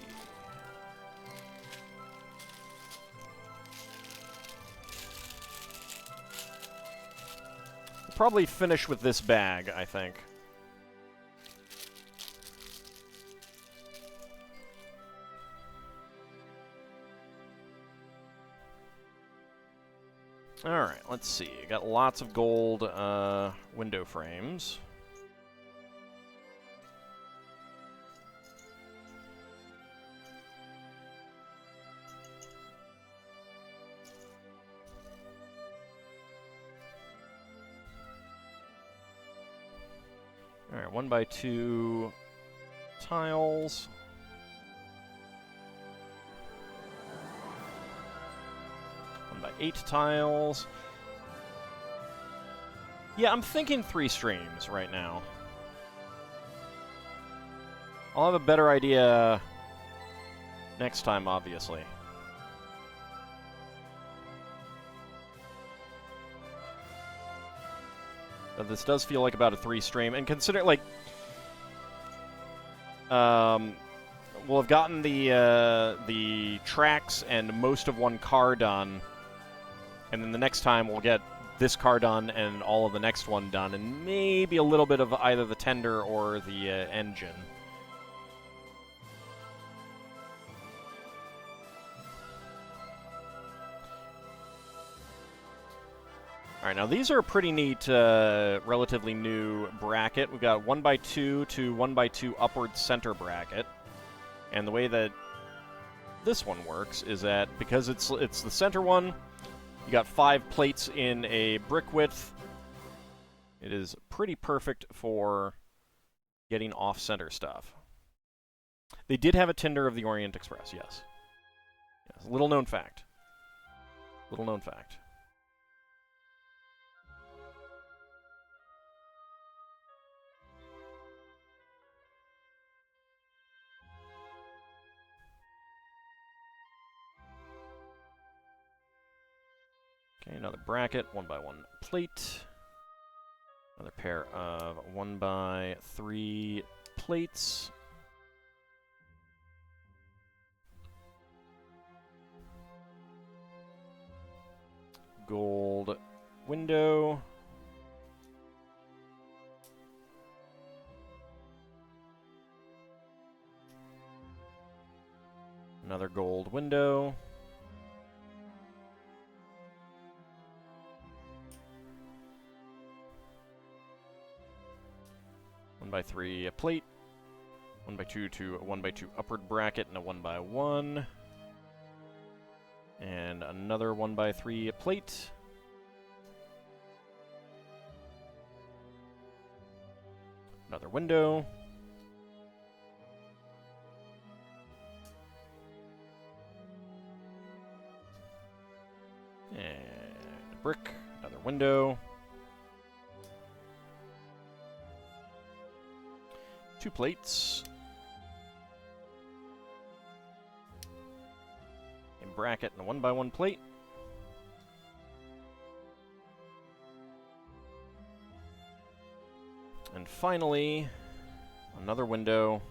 We'll probably finish with this bag, I think. Alright, let's see. Got lots of gold window frames. Alright, 1x2 tiles. By 8 tiles. Yeah, I'm thinking 3 streams right now. I'll have a better idea next time, obviously. But this does feel like about a 3 stream, and consider, like, we'll have gotten the tracks and most of one car done. And then the next time we'll get this car done and all of the next one done, and maybe a little bit of either the tender or the engine. Alright, now these are a pretty neat, relatively new bracket. We've got 1x2 to 1x2 upward center bracket. And the way that this one works is that because it's the center one, you got 5 plates in a brick width. It is pretty perfect for getting off-center stuff. They did have a tender of the Orient Express, yes. Yes, little known fact. Little known fact. Okay, another bracket, 1x1 plate. Another pair of 1x3 plates. Gold window. Another gold window. By 3 plate, 1x2 to a 1x2 upward bracket, and a 1x1, and another 1x3 plate, another window, and a brick, another window. 2 plates. A bracket and a 1x1 plate. And finally, another window.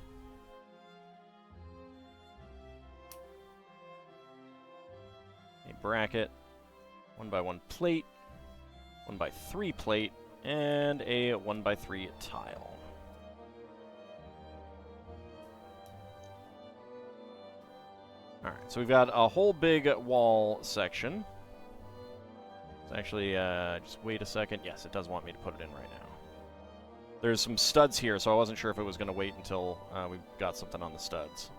A bracket, 1x1 plate, 1x3 plate, and a 1x3 tile. Alright, so we've got a whole big wall section. Let's actually, just wait a second. Yes, it does want me to put it in right now. There's some studs here, so I wasn't sure if it was going to wait until we got something on the studs.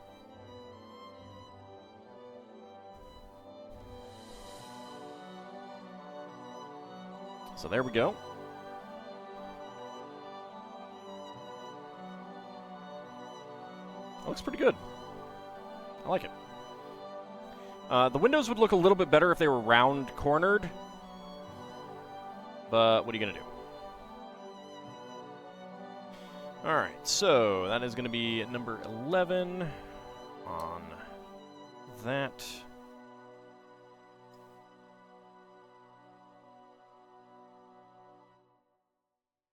So there we go. Looks pretty good. I like it. The windows would look a little bit better if they were round-cornered. But what are you going to do? Alright, so that is going to be number 11 on that.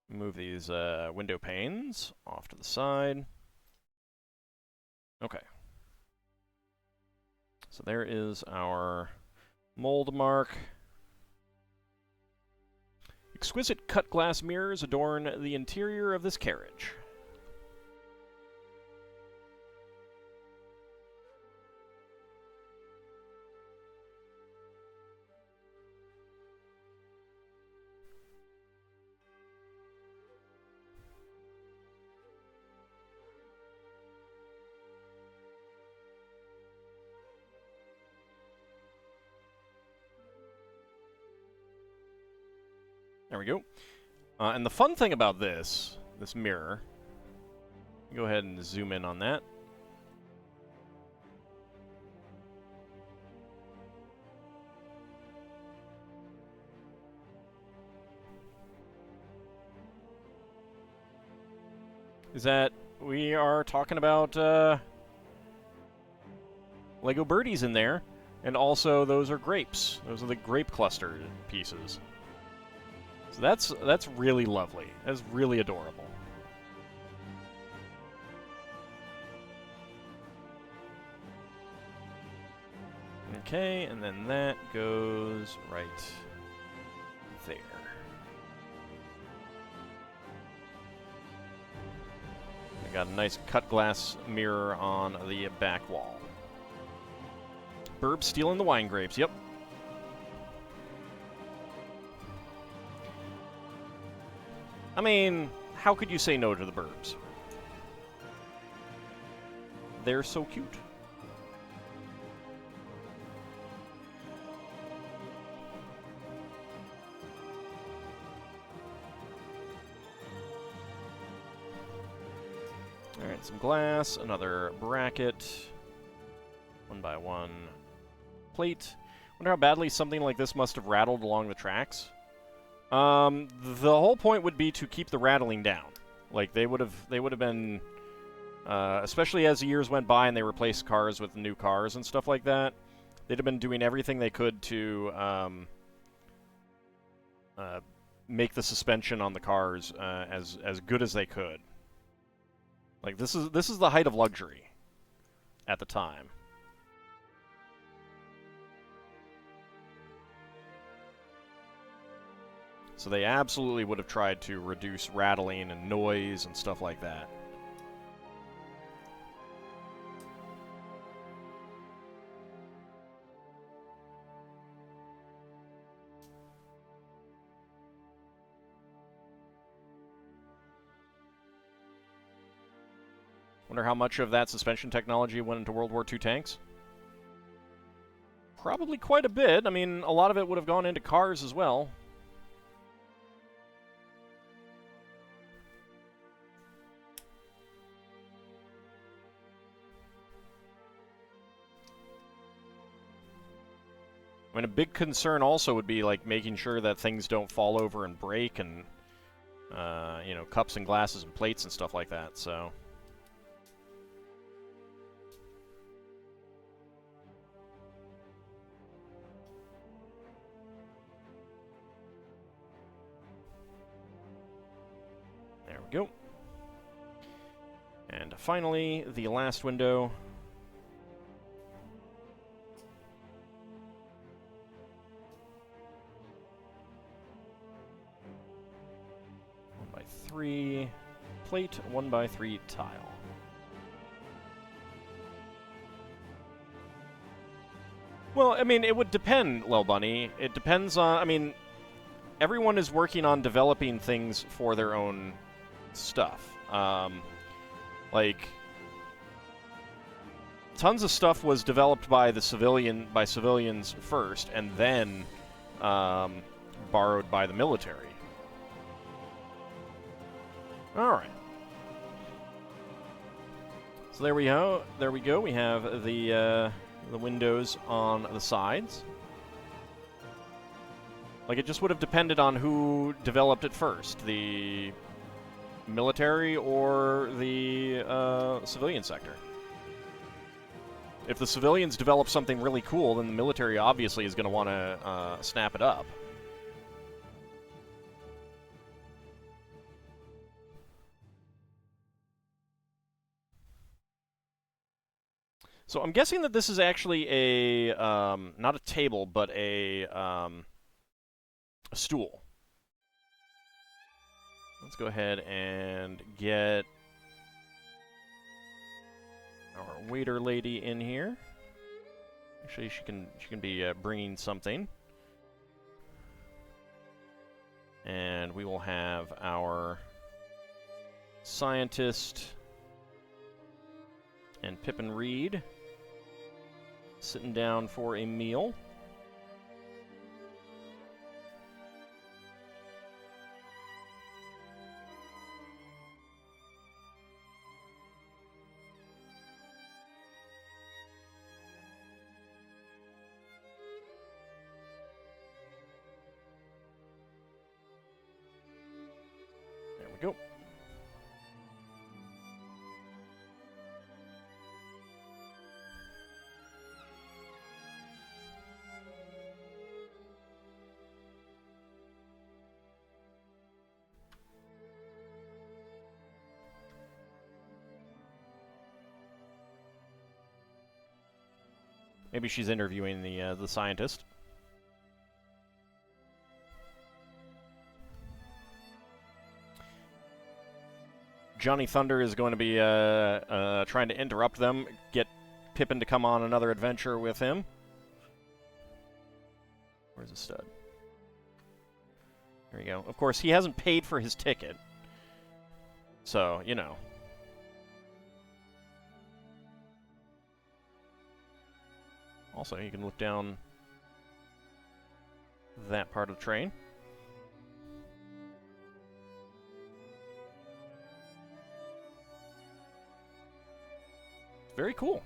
Move these window panes off to the side. Okay. So there is our mold mark. Exquisite cut glass mirrors adorn the interior of this carriage. There we go. And the fun thing about this mirror, go ahead and zoom in on that. Is that we are talking about Lego birdies in there, and also those are grapes. Those are the grape cluster pieces. So that's really lovely. That's really adorable. Okay, and then that goes right there. We got a nice cut glass mirror on the back wall. Burb stealing the wine grapes, yep. I mean, how could you say no to the Burbs? They're so cute. Alright, some glass, another bracket, 1x1 plate. Wonder how badly something like this must have rattled along the tracks. The whole point would be to keep the rattling down. Like, they would have been, especially as the years went by and they replaced cars with new cars and stuff like that, they'd have been doing everything they could to, make the suspension on the cars, as good as they could. Like, this is the height of luxury at the time. So they absolutely would have tried to reduce rattling and noise and stuff like that. Wonder how much of that suspension technology went into World War II tanks? Probably quite a bit. I mean, a lot of it would have gone into cars as well. I mean, a big concern also would be, like, making sure that things don't fall over and break and, you know, cups and glasses and plates and stuff like that, so... There we go. And finally, the last window. 1x3 plate, 1x3 tile. Well, I mean, it would depend, Lil Bunny. It depends on... I mean, everyone is working on developing things for their own stuff. Like, tons of stuff was developed by civilians first, and then borrowed by the military. All right. So there we go. There we go. We have the windows on the sides. Like, it just would have depended on who developed it first, the military or the civilian sector. If the civilians develop something really cool, then the military obviously is going to want to snap it up. So I'm guessing that this is actually a, not a table, but a stool. Let's go ahead and get our waiter lady in here. Actually, she can be bringing something. And we will have our scientist and Pippin Reed sitting down for a meal. There we go. Maybe she's interviewing the scientist. Johnny Thunder is going to be trying to interrupt them, get Pippin to come on another adventure with him. Where's the stud? There you go. Of course, he hasn't paid for his ticket. So, you know. Also, you can look down that part of the train. Very cool.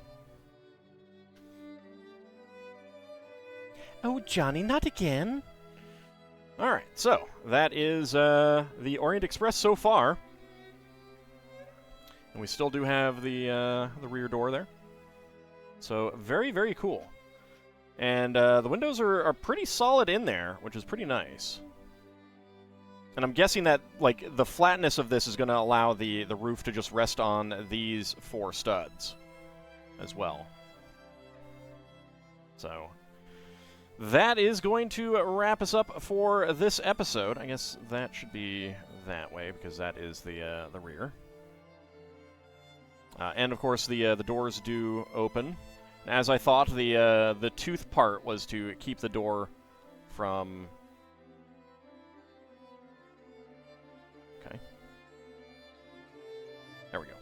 Oh, Johnny, not again. All right, so that is the Orient Express so far. And we still do have the rear door there. So very, very cool. And the windows are pretty solid in there, which is pretty nice. And I'm guessing that, like, the flatness of this is going to allow the roof to just rest on these 4 studs as well. So that is going to wrap us up for this episode. I guess that should be that way, because that is the rear. And, of course, the doors do open. As I thought, the tooth part was to keep the door from... Okay. There we go.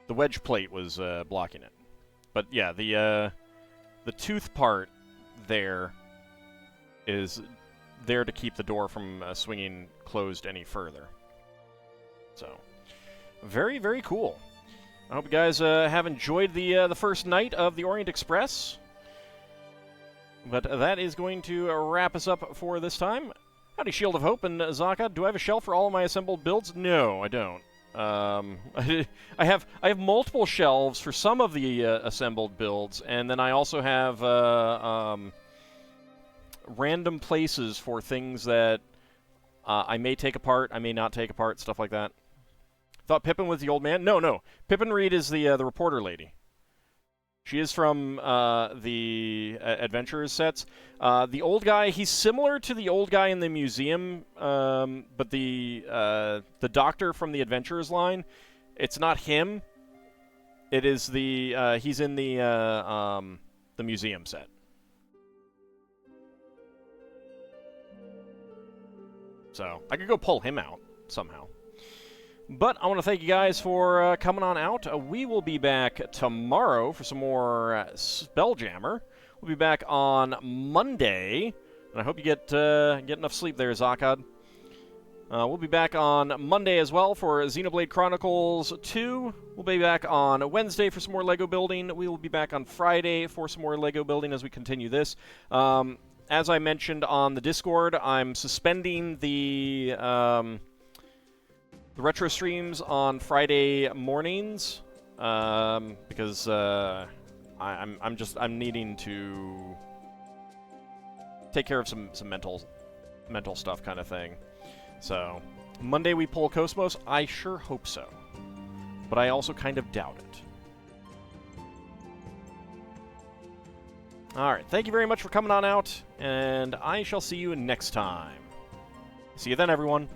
The wedge plate was blocking it. But yeah, the tooth part there is there to keep the door from swinging closed any further. So... very, very cool. I hope you guys have enjoyed the first night of the Orient Express. But that is going to wrap us up for this time. Howdy, Shield of Hope and Zaka. Do I have a shelf for all of my assembled builds? No, I don't. I have multiple shelves for some of the assembled builds, and then I also have random places for things that I may take apart, I may not take apart, stuff like that. Thought Pippin was the old man? No. Pippin Reed is the reporter lady. She is from the Adventurers sets. The old guy, he's similar to the old guy in the museum, but the doctor from the Adventurers line, it's not him. It is the he's in the museum set. So I could go pull him out somehow. But I want to thank you guys for coming on out. We will be back tomorrow for some more Spelljammer. We'll be back on Monday, and I hope you get enough sleep there, Zakad. We'll be back on Monday as well for Xenoblade Chronicles 2. We'll be back on Wednesday for some more Lego building. We will be back on Friday for some more Lego building as we continue this. As I mentioned on the Discord, I'm suspending the retro streams on Friday mornings because I'm needing to take care of some mental stuff kind of thing. So Monday we pull Cosmos. I sure hope so, but I also kind of doubt it. All right, thank you very much for coming on out, and I shall see you next time. See you then, everyone.